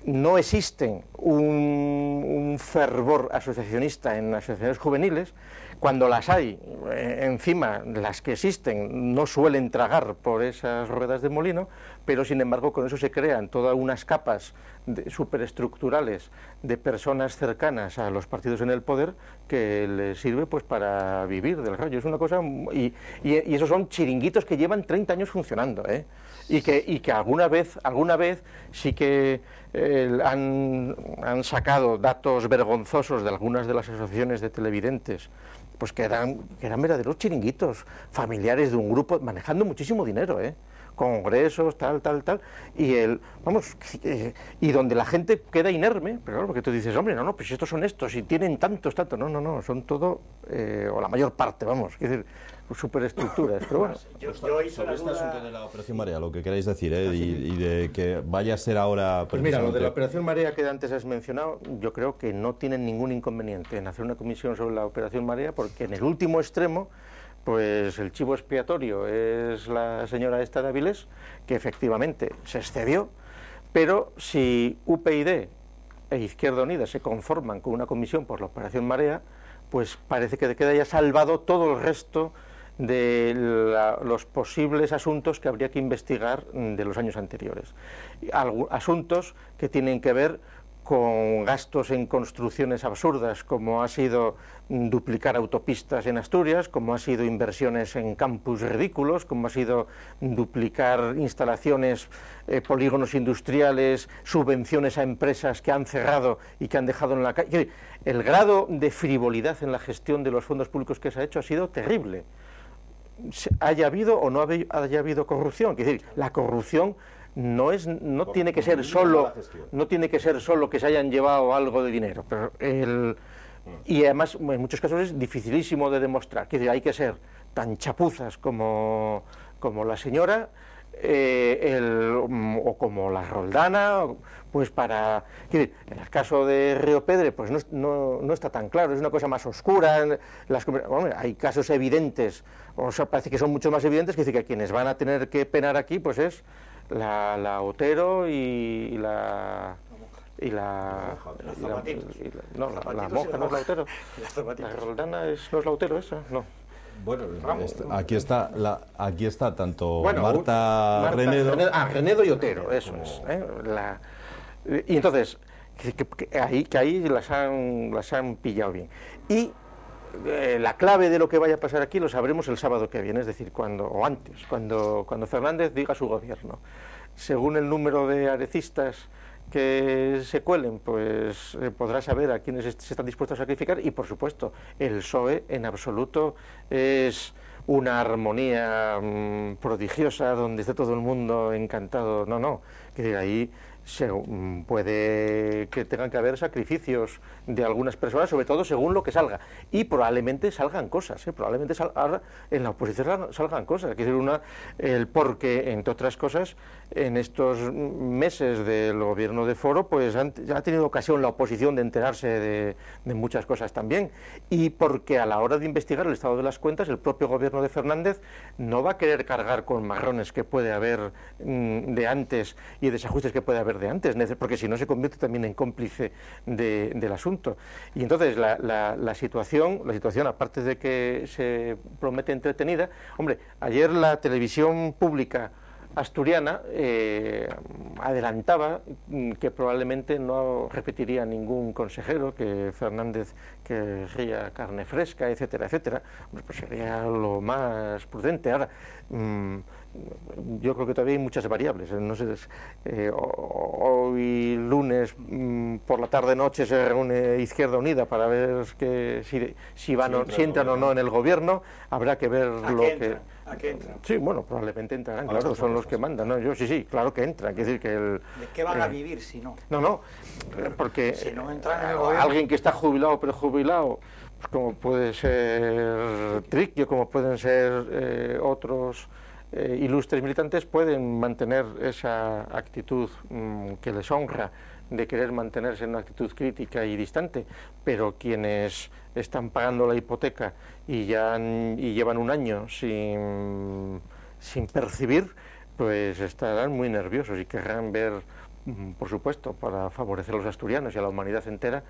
no existen un fervor asociacionista en asociaciones juveniles. Cuando las hay, encima las que existen no suelen tragar por esas ruedas de molino, pero sin embargo con eso se crean todas unas capas superestructurales de personas cercanas a los partidos en el poder que les sirve pues para vivir del rollo. Es una cosa y esos son chiringuitos que llevan 30 años funcionando, y que alguna vez sí que han sacado datos vergonzosos de algunas de las asociaciones de televidentes, pues que eran verdaderos chiringuitos familiares de un grupo manejando muchísimo dinero, congresos, tal, y donde la gente queda inerme, pero claro, porque tú dices, hombre, no, pues estos son estos, y tienen tantos, no, son todo, o la mayor parte, vamos, es decir, superestructuras, pero bueno. Yo Sobre este asunto de la Operación Marea, lo que queráis decir, y de que vaya a ser ahora... Pues mira, lo de la Operación Marea que antes has mencionado, yo creo que no tienen ningún inconveniente en hacer una comisión sobre la Operación Marea, porque en el último extremo, pues el chivo expiatorio es la señora esta de Avilés, que efectivamente se excedió, pero si UPyD e Izquierda Unida se conforman con una comisión por la Operación Marea, pues parece que queda ya salvado todo el resto de los posibles asuntos que habría que investigar de los años anteriores. Asuntos que tienen que ver con gastos en construcciones absurdas, como ha sido duplicar autopistas en Asturias, como ha sido inversiones en campus ridículos, como ha sido duplicar instalaciones, polígonos industriales, subvenciones a empresas que han cerrado y que han dejado en la calle. El grado de frivolidad en la gestión de los fondos públicos que se ha hecho ha sido terrible. Haya habido o no haya habido corrupción, es decir, la corrupción no tiene que ser solo que se hayan llevado algo de dinero, pero y además en muchos casos es dificilísimo de demostrar, que hay que ser tan chapuzas como la señora o como la Roldana, pues para... En el caso de Río Pedre, pues no está tan claro, es una cosa más oscura. Hay casos evidentes, o sea, parece que son mucho más evidentes, que decir que quienes van a tener que penar aquí, pues es la Otero y la monja no es la Otero, la Roldana no es la Otero esa, no. Bueno, aquí está tanto Marta Renedo... Renedo y Otero, eso es. Y entonces, que ahí las han pillado bien. Y la clave de lo que vaya a pasar aquí lo sabremos el sábado que viene, es decir, cuando Fernández diga su gobierno. Según el número de arecistas que se cuelen, pues podrá saber a quienes se están dispuestos a sacrificar, y por supuesto el PSOE en absoluto es una armonía prodigiosa donde esté todo el mundo encantado, no, que ahí puede que tengan que haber sacrificios de algunas personas, sobre todo según lo que salga, y probablemente salgan cosas, probablemente ahora en la oposición salgan cosas, porque entre otras cosas en estos meses del gobierno de Foro pues ya ha tenido ocasión la oposición de enterarse de muchas cosas también, y porque a la hora de investigar el estado de las cuentas el propio gobierno de Fernández no va a querer cargar con marrones que puede haber de antes y desajustes que puede haber de antes, porque si no se convierte también en cómplice del asunto. Y entonces la situación, aparte de que se promete entretenida, hombre, ayer la televisión pública asturiana adelantaba que probablemente no repetiría ningún consejero, que Fernández querría carne fresca, etcétera, pues sería lo más prudente. Ahora, yo creo que todavía hay muchas variables, no sé, hoy lunes por la tarde-noche se reúne Izquierda Unida para ver si entran o no en el gobierno, habrá que ver ¿A qué entran? Sí, bueno, probablemente entrarán, claro, son los que mandan, ¿no? Yo sí, claro que entran, quiere decir que ¿De qué van a vivir si no? No, porque si no entran en el gobierno, alguien que está jubilado, prejubilado, pues como puede ser Triquio, como pueden ser otros ilustres militantes, pueden mantener esa actitud que les honra, de querer mantenerse en una actitud crítica y distante, pero quienes están pagando la hipoteca y llevan un año sin percibir, pues estarán muy nerviosos y querrán ver, por supuesto, para favorecer a los asturianos y a la humanidad entera,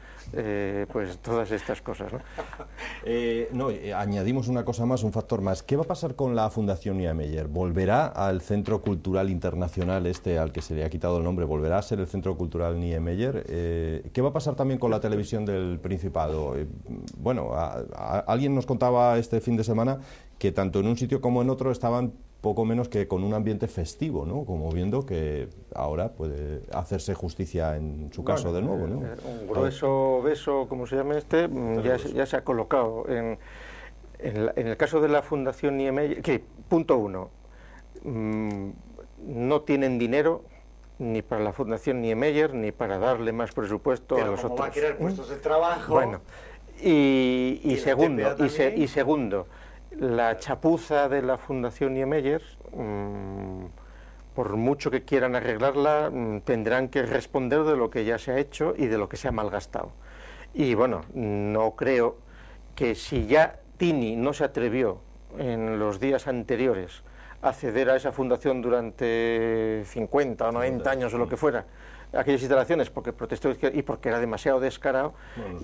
pues todas estas cosas, ¿no? Añadimos una cosa más, un factor más. ¿Qué va a pasar con la Fundación Niemeyer? ¿Volverá al Centro Cultural Internacional al que se le ha quitado el nombre? ¿Volverá a ser el Centro Cultural Niemeyer? ¿Qué va a pasar también con la televisión del Principado? Alguien nos contaba este fin de semana que tanto en un sitio como en otro estaban poco menos que con un ambiente festivo, ¿no? Como viendo que ahora puede hacerse justicia en su caso de nuevo, ¿no? Un grueso beso, como se llama ya se ha colocado. En el caso de la Fundación Niemeyer, punto uno, no tienen dinero ni para la Fundación Niemeyer ni para darle más presupuesto a los como otros. va a querer puestos de trabajo. Bueno, y segundo, la chapuza de la Fundación Niemeyer, por mucho que quieran arreglarla, tendrán que responder de lo que ya se ha hecho y de lo que se ha malgastado. Y bueno, no creo que si ya Tini no se atrevió en los días anteriores a ceder a esa fundación durante 50 o 90 años o lo que fuera, aquellas instalaciones porque protestó y porque era demasiado descarado,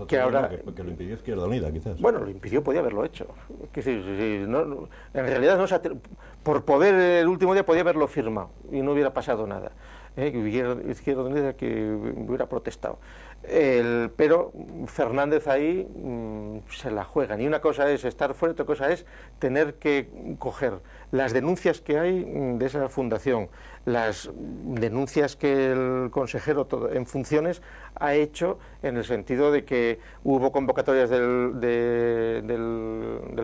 que ahora... Que lo impidió Izquierda Unida, quizás. Bueno, lo impidió, podía haberlo hecho. Es decir, en realidad no por poder el último día podía haberlo firmado y no hubiera pasado nada. Izquierda Unida que hubiera protestado. Pero Fernández ahí se la juega. Y una cosa es estar fuera, otra cosa es tener que coger las denuncias que hay de esa fundación, las denuncias que el consejero en funciones ha hecho en el sentido de que hubo convocatorias del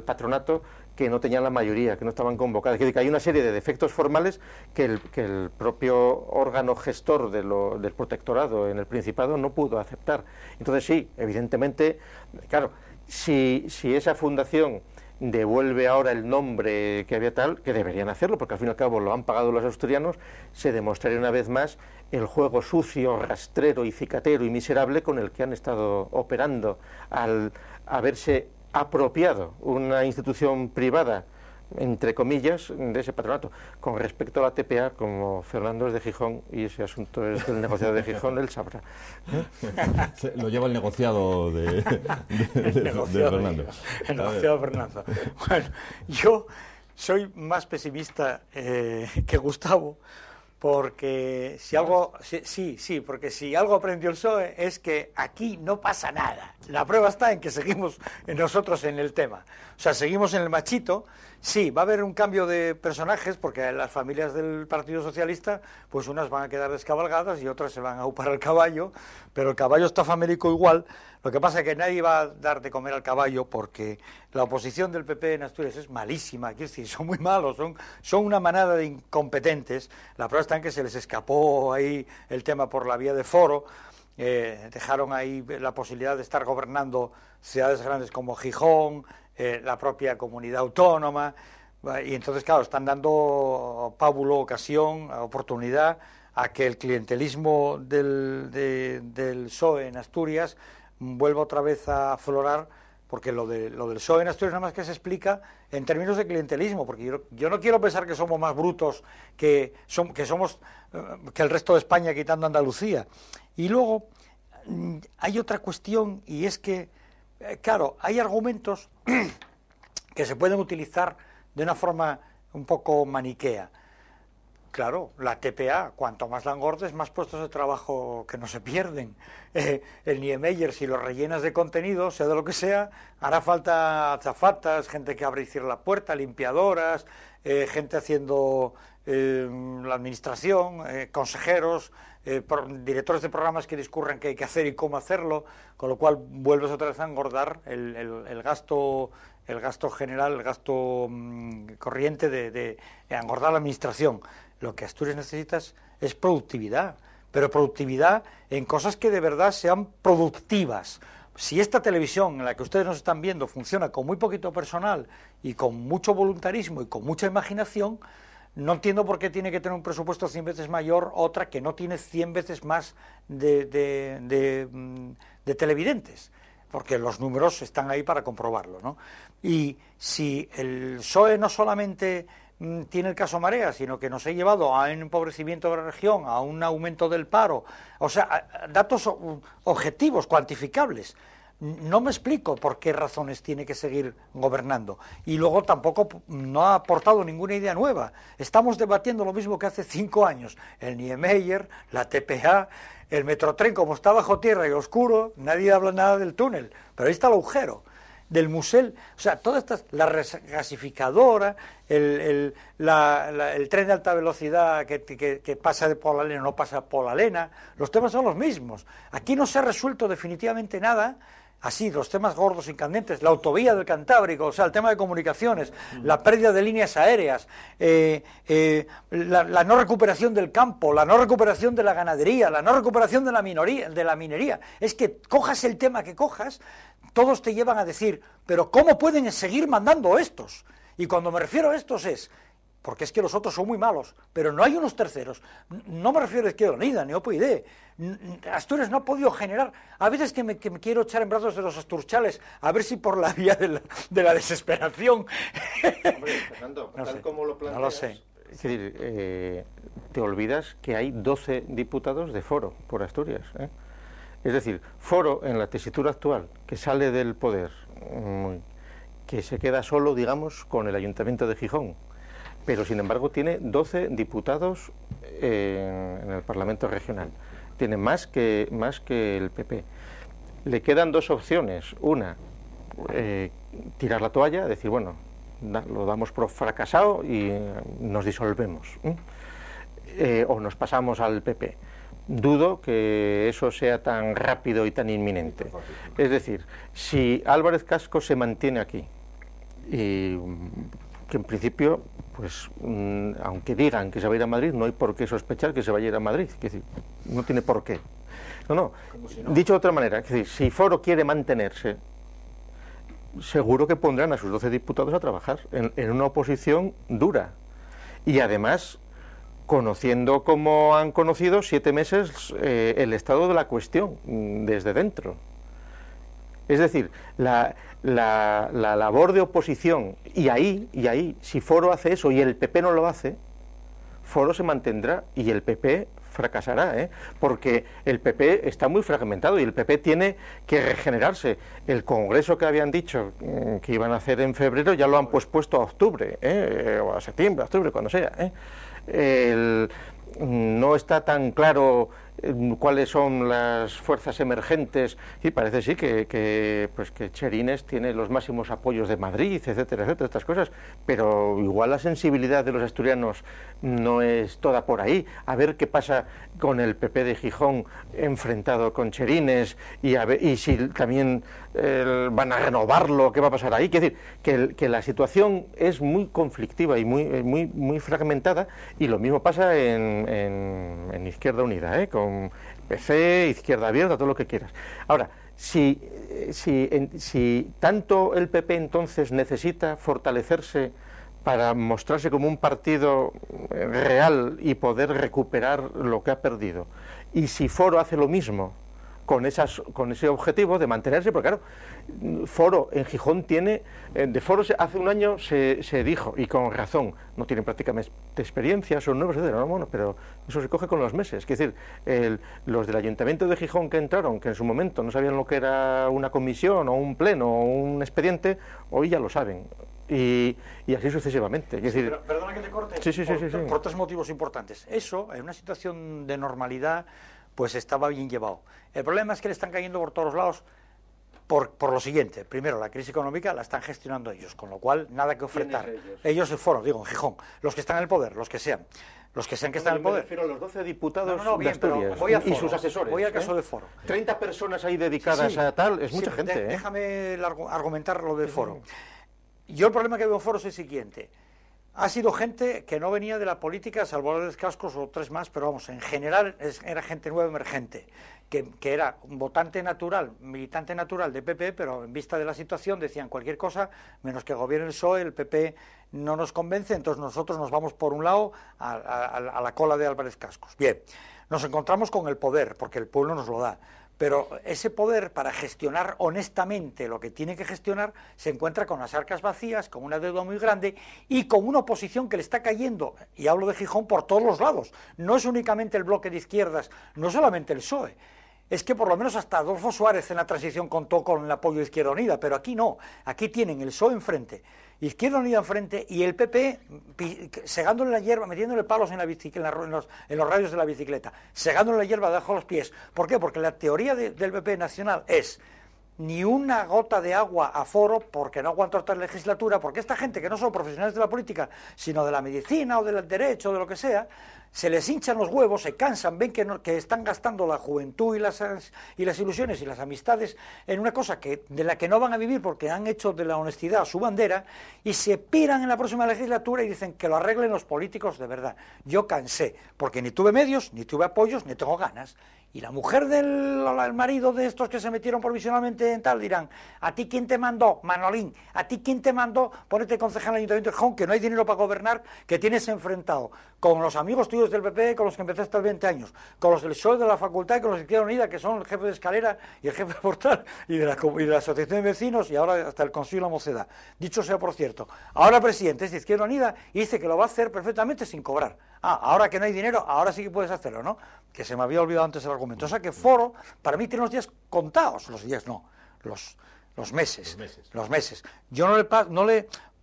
patronato que no tenían la mayoría, que no estaban convocadas. Es decir, que hay una serie de defectos formales que el propio órgano gestor del protectorado en el Principado no pudo aceptar. Entonces sí, evidentemente, claro, si esa fundación devuelve ahora el nombre que había tal, que deberían hacerlo, porque al fin y al cabo lo han pagado los asturianos, se demostraría una vez más el juego sucio, rastrero y cicatero y miserable con el que han estado operando al haberse apropiado una institución privada, entre comillas, de ese patronato. Con respecto a la TPA, como Fernando es de Gijón y ese asunto es del negociado de Gijón, él sabrá. Lo lleva el negociado de Fernando. El negociado de Fernando. Bueno, yo soy más pesimista que Gustavo, porque si algo, porque si algo aprendió el PSOE es que aquí no pasa nada. La prueba está en que seguimos nosotros en el tema. O sea, seguimos en el machito. Sí, va a haber un cambio de personajes, porque las familias del Partido Socialista, pues unas van a quedar descabalgadas y otras se van a upar al caballo, pero el caballo está famélico igual. Lo que pasa es que nadie va a dar de comer al caballo, porque la oposición del PP en Asturias es malísima, quiero decir, son muy malos, son una manada de incompetentes. La prueba está en que se les escapó ahí el tema por la vía de foro, dejaron ahí la posibilidad de estar gobernando ciudades grandes como Gijón, la propia comunidad autónoma, y entonces, claro, están dando pábulo, ocasión, oportunidad a que el clientelismo del PSOE en Asturias vuelva otra vez a aflorar, porque lo del PSOE en Asturias nada más que se explica en términos de clientelismo, porque yo no quiero pensar que somos más brutos que el resto de España, quitando Andalucía. Y luego hay otra cuestión, y es que, claro, hay argumentos que se pueden utilizar de una forma un poco maniquea. Claro, la TPA, cuanto más la engordes, más puestos de trabajo que no se pierden. El Niemeyer, si lo rellenas de contenido, sea de lo que sea, hará falta azafatas, gente que abra y cierre la puerta, limpiadoras, gente haciendo la administración, consejeros, directores de programas que discurran qué hay que hacer y cómo hacerlo, con lo cual vuelves otra vez a engordar el gasto general, el gasto corriente de engordar la administración. Lo que Asturias necesita es productividad, pero productividad en cosas que de verdad sean productivas. Si esta televisión en la que ustedes nos están viendo funciona con muy poquito personal y con mucho voluntarismo y con mucha imaginación, no entiendo por qué tiene que tener un presupuesto 100 veces mayor otra que no tiene 100 veces más de televidentes, porque los números están ahí para comprobarlo, ¿no? Y si el PSOE no solamente tiene el caso Marea, sino que nos ha llevado a un empobrecimiento de la región, a un aumento del paro, o sea, datos objetivos, cuantificables. No me explico por qué razones tiene que seguir gobernando. Y luego tampoco no ha aportado ninguna idea nueva. Estamos debatiendo lo mismo que hace 5 años. El Niemeyer, la TPA, el Metrotren, como está bajo tierra y oscuro, nadie habla nada del túnel, pero ahí está el agujero. Del Musel, o sea, todas estas, la regasificadora, el tren de alta velocidad que pasa de Polalena, no pasa a Polalena, los temas son los mismos. Aquí no se ha resuelto definitivamente nada. así, los temas gordos y candentes, la autovía del Cantábrico, o sea, el tema de comunicaciones, la pérdida de líneas aéreas, la no recuperación del campo, la no recuperación de la ganadería, la no recuperación de la minería. Es que cojas el tema que cojas, todos te llevan a decir, pero ¿cómo pueden seguir mandando estos? Y cuando me refiero a estos es, porque es que los otros son muy malos, pero no hay unos terceros. No me refiero a Izquierda Unida, ni OPyD. Asturias no ha podido generar, a veces que me quiero echar en brazos de los asturchales, a ver si por la vía de la desesperación. Hombre, Fernando, No tal sé, como lo planteas, no lo sé. es decir, te olvidas que hay 12 diputados de Foro por Asturias, ¿eh? Es decir, Foro en la tesitura actual, que sale del poder, que se queda solo, digamos, con el Ayuntamiento de Gijón, pero sin embargo tiene 12 diputados en el Parlamento Regional. Tiene más que el PP. Le quedan dos opciones. Una, tirar la toalla, decir, bueno, lo damos por fracasado y nos disolvemos. O nos pasamos al PP. Dudo que eso sea tan rápido y tan inminente. Es decir, si Álvarez Cascos se mantiene aquí, y que en principio, pues, aunque digan que se va a ir a Madrid, no hay por qué sospechar que se vaya a ir a Madrid. Es decir, no tiene por qué. No. Dicho de otra manera, es decir, si Foro quiere mantenerse, seguro que pondrán a sus 12 diputados a trabajar en una oposición dura. Y además, conociendo como han conocido 7 meses el estado de la cuestión desde dentro. Es decir, la labor de oposición, y ahí, si Foro hace eso y el PP no lo hace, Foro se mantendrá y el PP fracasará, porque el PP está muy fragmentado y el PP tiene que regenerarse. El congreso que habían dicho que iban a hacer en febrero ya lo han pospuesto a octubre, o a septiembre, octubre, cuando sea. No está tan claro cuáles son las fuerzas emergentes, y parece sí que Cherines tiene los máximos apoyos de Madrid, etcétera, estas cosas, pero igual la sensibilidad de los asturianos no es toda por ahí. A ver qué pasa con el PP de Gijón enfrentado con Cherines, y si también van a renovarlo, qué va a pasar ahí. Quiero decir que la situación es muy conflictiva y muy fragmentada, y lo mismo pasa en Izquierda Unida, con PC, Izquierda Abierta, todo lo que quieras. Ahora, si tanto el PP entonces necesita fortalecerse para mostrarse como un partido real y poder recuperar lo que ha perdido, y si Foro hace lo mismo con ese objetivo de mantenerse, porque claro, Foro en Gijón tiene, de Foro hace un año se dijo, y con razón, no tienen prácticamente experiencia, son nuevos, etcétera, bueno, pero eso se coge con los meses. Es decir, los del Ayuntamiento de Gijón que entraron, que en su momento no sabían lo que era una comisión o un pleno o un expediente, hoy ya lo saben. Y así sucesivamente. Es decir, pero, perdona que te corte, sí. Por 3 motivos importantes. Eso, en una situación de normalidad, pues estaba bien llevado. El problema es que le están cayendo por todos los lados por lo siguiente. Primero, la crisis económica la están gestionando ellos, con lo cual nada que ofertar. Ellos el Foro, digo, en Gijón, los que están en el poder, los que sean que están en el poder. Me refiero a los 12 diputados bien, de Asturias y sus asesores. Voy al caso de Foro. 30 personas ahí dedicadas a tal, es mucha gente. Déjame argumentar lo de Foro. Yo el problema que veo en Foro es el siguiente. Ha sido gente que no venía de la política, salvo Álvarez Cascos o 3 más, pero vamos, en general era gente nueva emergente, que era un votante natural, militante natural de PP, pero en vista de la situación decían cualquier cosa, menos que gobierne el PSOE, el PP no nos convence, entonces nosotros nos vamos por un lado a la cola de Álvarez Cascos. Bien, nos encontramos con el poder, porque el pueblo nos lo da. Pero ese poder, para gestionar honestamente lo que tiene que gestionar, se encuentra con las arcas vacías, con una deuda muy grande y con una oposición que le está cayendo, y hablo de Gijón, por todos los lados. No es únicamente el bloque de izquierdas, no solamente el PSOE. Es que por lo menos hasta Adolfo Suárez en la transición contó con el apoyo de Izquierda Unida, pero aquí no. Aquí tienen el PSOE enfrente, Izquierda Unida enfrente y el PP segándole la hierba, metiéndole palos en los radios de la bicicleta, segándole la hierba debajo de los pies. ¿Por qué? Porque la teoría del PP nacional es ni una gota de agua a Foro, porque no aguanta otra legislatura, porque esta gente que no son profesionales de la política, sino de la medicina o del derecho o de lo que sea, se les hinchan los huevos, se cansan, ven que están gastando la juventud y las ilusiones y las amistades en una cosa de la que no van a vivir porque han hecho de la honestidad su bandera, y se piran en la próxima legislatura y dicen que lo arreglen los políticos de verdad. Yo cansé, porque ni tuve medios, ni tuve apoyos, ni tengo ganas. Y la mujer del marido de estos que se metieron provisionalmente en tal dirán: ¿a ti quién te mandó, Manolín? ¿A ti quién te mandó ponerte concejal en el Ayuntamiento de Gijón, que no hay dinero para gobernar, que tienes enfrentado con los amigos tuyos del PP, con los que empezaste hasta 20 años, con los del PSOE de la facultad y con los de Izquierda Unida, que son el jefe de escalera y el jefe de portal y de la Asociación de Vecinos y ahora hasta el Consejo de la Mocedad? Dicho sea por cierto, ahora el presidente es de Izquierda Unida y dice que lo va a hacer perfectamente sin cobrar. Ahora que no hay dinero, ahora sí que puedes hacerlo, ¿no? Que se me había olvidado antes el argumento. O sea que Foro, para mí, tiene los días contados. Los días no, los meses. Los meses. Yo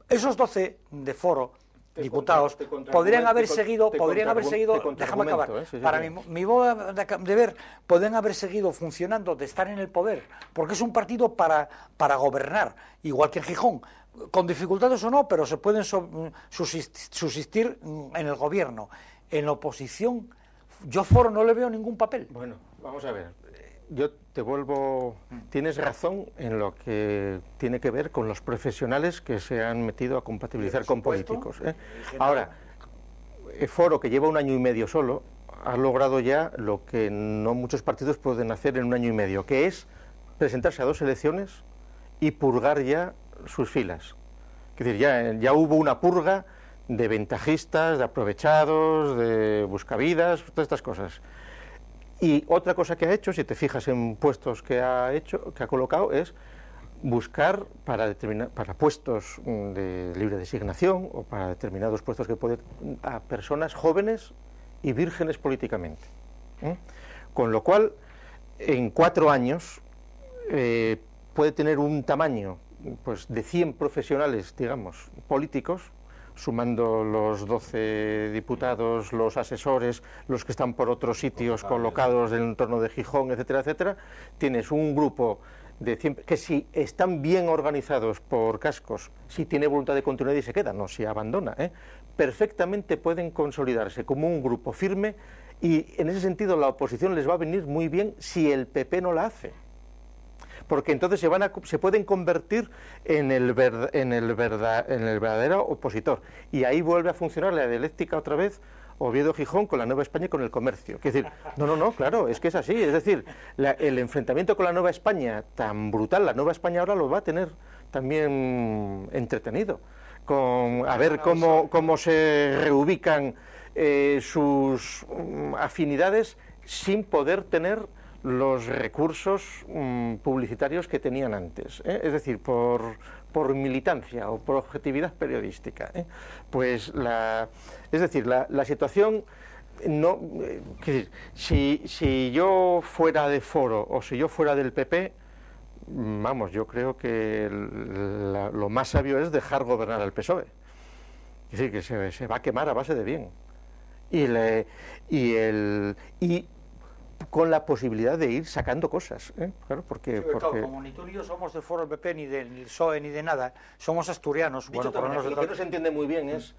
esos 12 de Foro, diputados, podrían haber seguido, déjame acabar, para mi modo de ver, podrían haber seguido funcionando, de estar en el poder, porque es un partido para gobernar, igual que en Gijón, con dificultades o no, pero se pueden subsistir en el gobierno. En la oposición, yo Foro no le veo ningún papel. Bueno, vamos a ver. Yo te vuelvo... Tienes razón en lo que tiene que ver con los profesionales que se han metido a compatibilizar con políticos, ¿eh? Ahora, Foro, que lleva 1 año y medio solo, ha logrado ya lo que no muchos partidos pueden hacer en 1 año y medio, que es presentarse a 2 elecciones y purgar ya sus filas. Es decir, ya hubo una purga de ventajistas, de aprovechados, de buscavidas, todas estas cosas. Y otra cosa que ha hecho, si te fijas en puestos que ha colocado, es buscar para puestos de libre designación o para determinados puestos que pueden a personas jóvenes y vírgenes políticamente. Con lo cual, en 4 años puede tener un tamaño pues de 100 profesionales, digamos, políticos, sumando los 12 diputados, los asesores, los que están por otros sitios colocados en el entorno de Gijón, etcétera, etcétera. Tienes un grupo de 100 que, si están bien organizados por cascos, si tiene voluntad de continuidad y se queda, no se abandona, perfectamente pueden consolidarse como un grupo firme, y en ese sentido la oposición les va a venir muy bien si el PP no la hace, porque entonces se pueden convertir en el verdadero opositor, y ahí vuelve a funcionar la dialéctica otra vez, Oviedo-Gijón con la Nueva España y con el comercio. Es decir, no, claro, es que es así, es decir, el enfrentamiento con la Nueva España tan brutal, la Nueva España ahora lo va a tener también entretenido, a ver cómo se reubican sus afinidades sin poder tener los recursos publicitarios que tenían antes, es decir, por militancia o por objetividad periodística. Pues la situación no, si yo fuera de Foro o si yo fuera del PP, vamos, yo creo que lo más sabio es dejar gobernar al PSOE. Es decir, que se va a quemar a base de bien. Y con la posibilidad de ir sacando cosas, claro, porque como ni tú ni yo somos de Foro del PP, ni del PSOE, ni de nada, somos asturianos. Lo que no se entiende muy bien es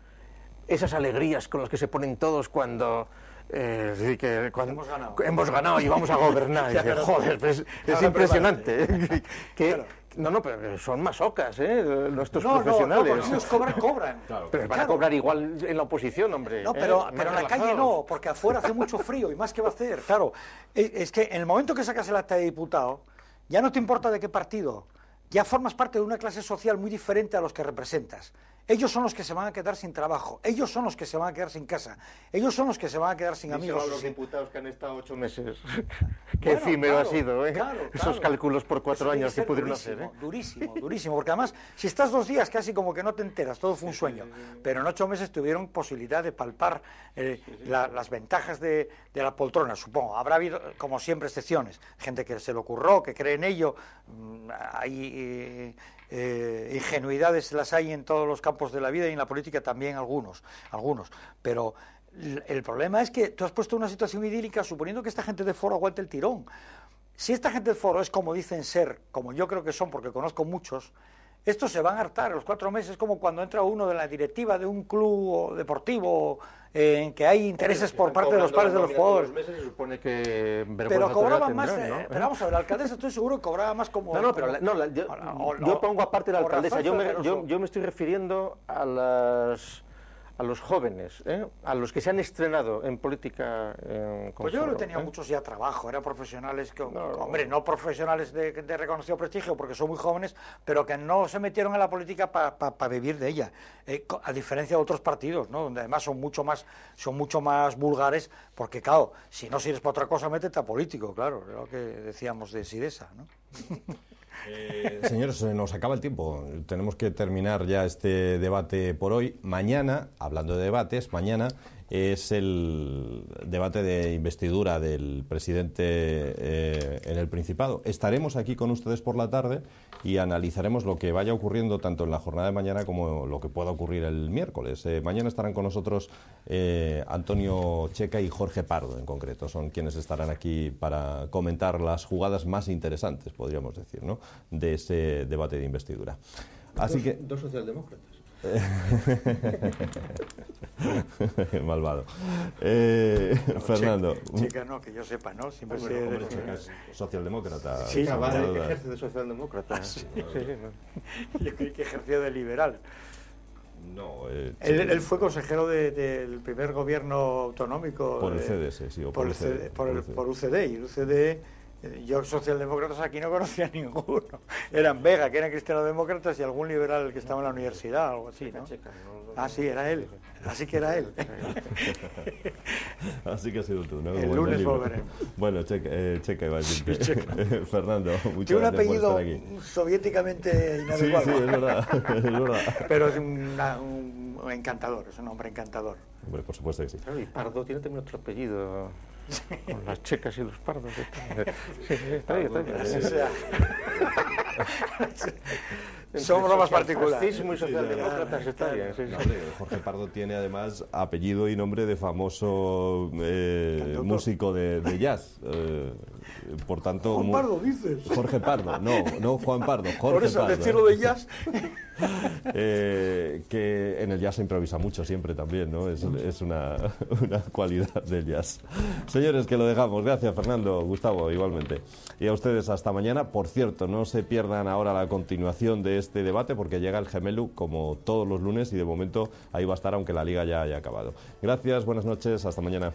esas alegrías con las que se ponen todos cuando hemos ganado y vamos a gobernar. Y dice, joder, pues, es impresionante. Pero son masocas, nuestros profesionales. No, ellos cobran. Claro. Pero van a cobrar igual en la oposición, hombre. No, pero en la calle no, porque afuera hace mucho frío, y más que va a hacer. Claro, es que en el momento que sacas el acta de diputado, ya no te importa de qué partido, ya formas parte de una clase social muy diferente a los que representas. Ellos son los que se van a quedar sin trabajo, ellos son los que se van a quedar sin casa, ellos son los que se van a quedar sin amigos. Los diputados que han estado 8 meses. Qué efímero ha sido, esos cálculos por 4 años que pudieron hacer. Durísimo, porque además, si estás 2 días casi como que no te enteras, todo fue un sueño, pero en 8 meses tuvieron posibilidad de palpar las ventajas de la poltrona, supongo. Habrá habido, como siempre, excepciones, gente que se le ocurrió, que cree en ello, hay ingenuidades las hay en todos los campos de la vida y en la política también algunos, pero el problema es que tú has puesto una situación idílica suponiendo que esta gente de Foro aguante el tirón. Si esta gente de Foro es como dicen ser, como yo creo que son, porque conozco muchos, estos se van a hartar. Los 4 meses es como cuando entra uno de la directiva de un club deportivo en que hay intereses por parte de los padres de los jugadores. Meses, se supone que pero cobraban más, tendrán, ¿no? pero vamos a ver, la alcaldesa estoy seguro que cobraba más como... Yo pongo aparte de la alcaldesa, yo me estoy refiriendo a los jóvenes, a los que se han estrenado en política. Pues yo creo que tenía muchos ya trabajo, eran profesionales, no profesionales de reconocido prestigio porque son muy jóvenes, pero que no se metieron en la política para vivir de ella, a diferencia de otros partidos, ¿no? Donde además son mucho más vulgares, porque claro, si no sirves para otra cosa, métete a político, claro, es lo que decíamos de Sidesa, ¿no? Señores, nos acaba el tiempo. Tenemos que terminar ya este debate por hoy. Mañana, hablando de debates, mañana es el debate de investidura del presidente en el Principado. Estaremos aquí con ustedes por la tarde y analizaremos lo que vaya ocurriendo tanto en la jornada de mañana como lo que pueda ocurrir el miércoles. Mañana estarán con nosotros Antonio Checa y Jorge Pardo, en concreto. Son quienes estarán aquí para comentar las jugadas más interesantes, podríamos decir, ¿no?, de ese debate de investidura. Así que dos socialdemócratas. Malvado. Fernando. Checa no, que yo sepa, ¿no? Siempre Checa es socialdemócrata. Sí, ejerce de socialdemócrata. Sí. Yo creí que ejercía de liberal. No, él fue consejero del primer gobierno autonómico. Por el CDS, sí, o por UCD. Y el UCD, yo socialdemócratas aquí no conocía ninguno. Eran Vega, que eran cristianodemócratas, y algún liberal que estaba en la universidad, algo así, ¿no? Ah, sí, era él. Así que era él. Así que ha sido tú, ¿no? El lunes volveremos. Bueno, Checa iba a decirte. Tiene Fernando, muchas un gracias apellido por estar aquí. soviéticamente inadecuado. Sí, es verdad, es verdad. Pero es un encantador, es un hombre encantador. Hombre, por supuesto que sí. Claro, y Pardo tiene también otro apellido, con las checas y los pardos. Sí, está bien. Así sea. Son bromas particulares. Fascismo y socialdemócratas está bien. Sí, sí. No, hombre, Jorge Pardo tiene además apellido y nombre de famoso músico de jazz. Por tanto, Juan Pardo, dices. Jorge Pardo, no Juan Pardo, Jorge Por eso, Pardo. decirlo de jazz. Que en el jazz se improvisa mucho siempre también, ¿no? Es una cualidad del jazz. Señores, que lo dejamos. Gracias, Fernando, Gustavo, igualmente. Y a ustedes hasta mañana. Por cierto, no se pierdan ahora la continuación de este debate porque llega el Gemelu como todos los lunes y de momento ahí va a estar aunque la Liga ya haya acabado. Gracias, buenas noches, hasta mañana.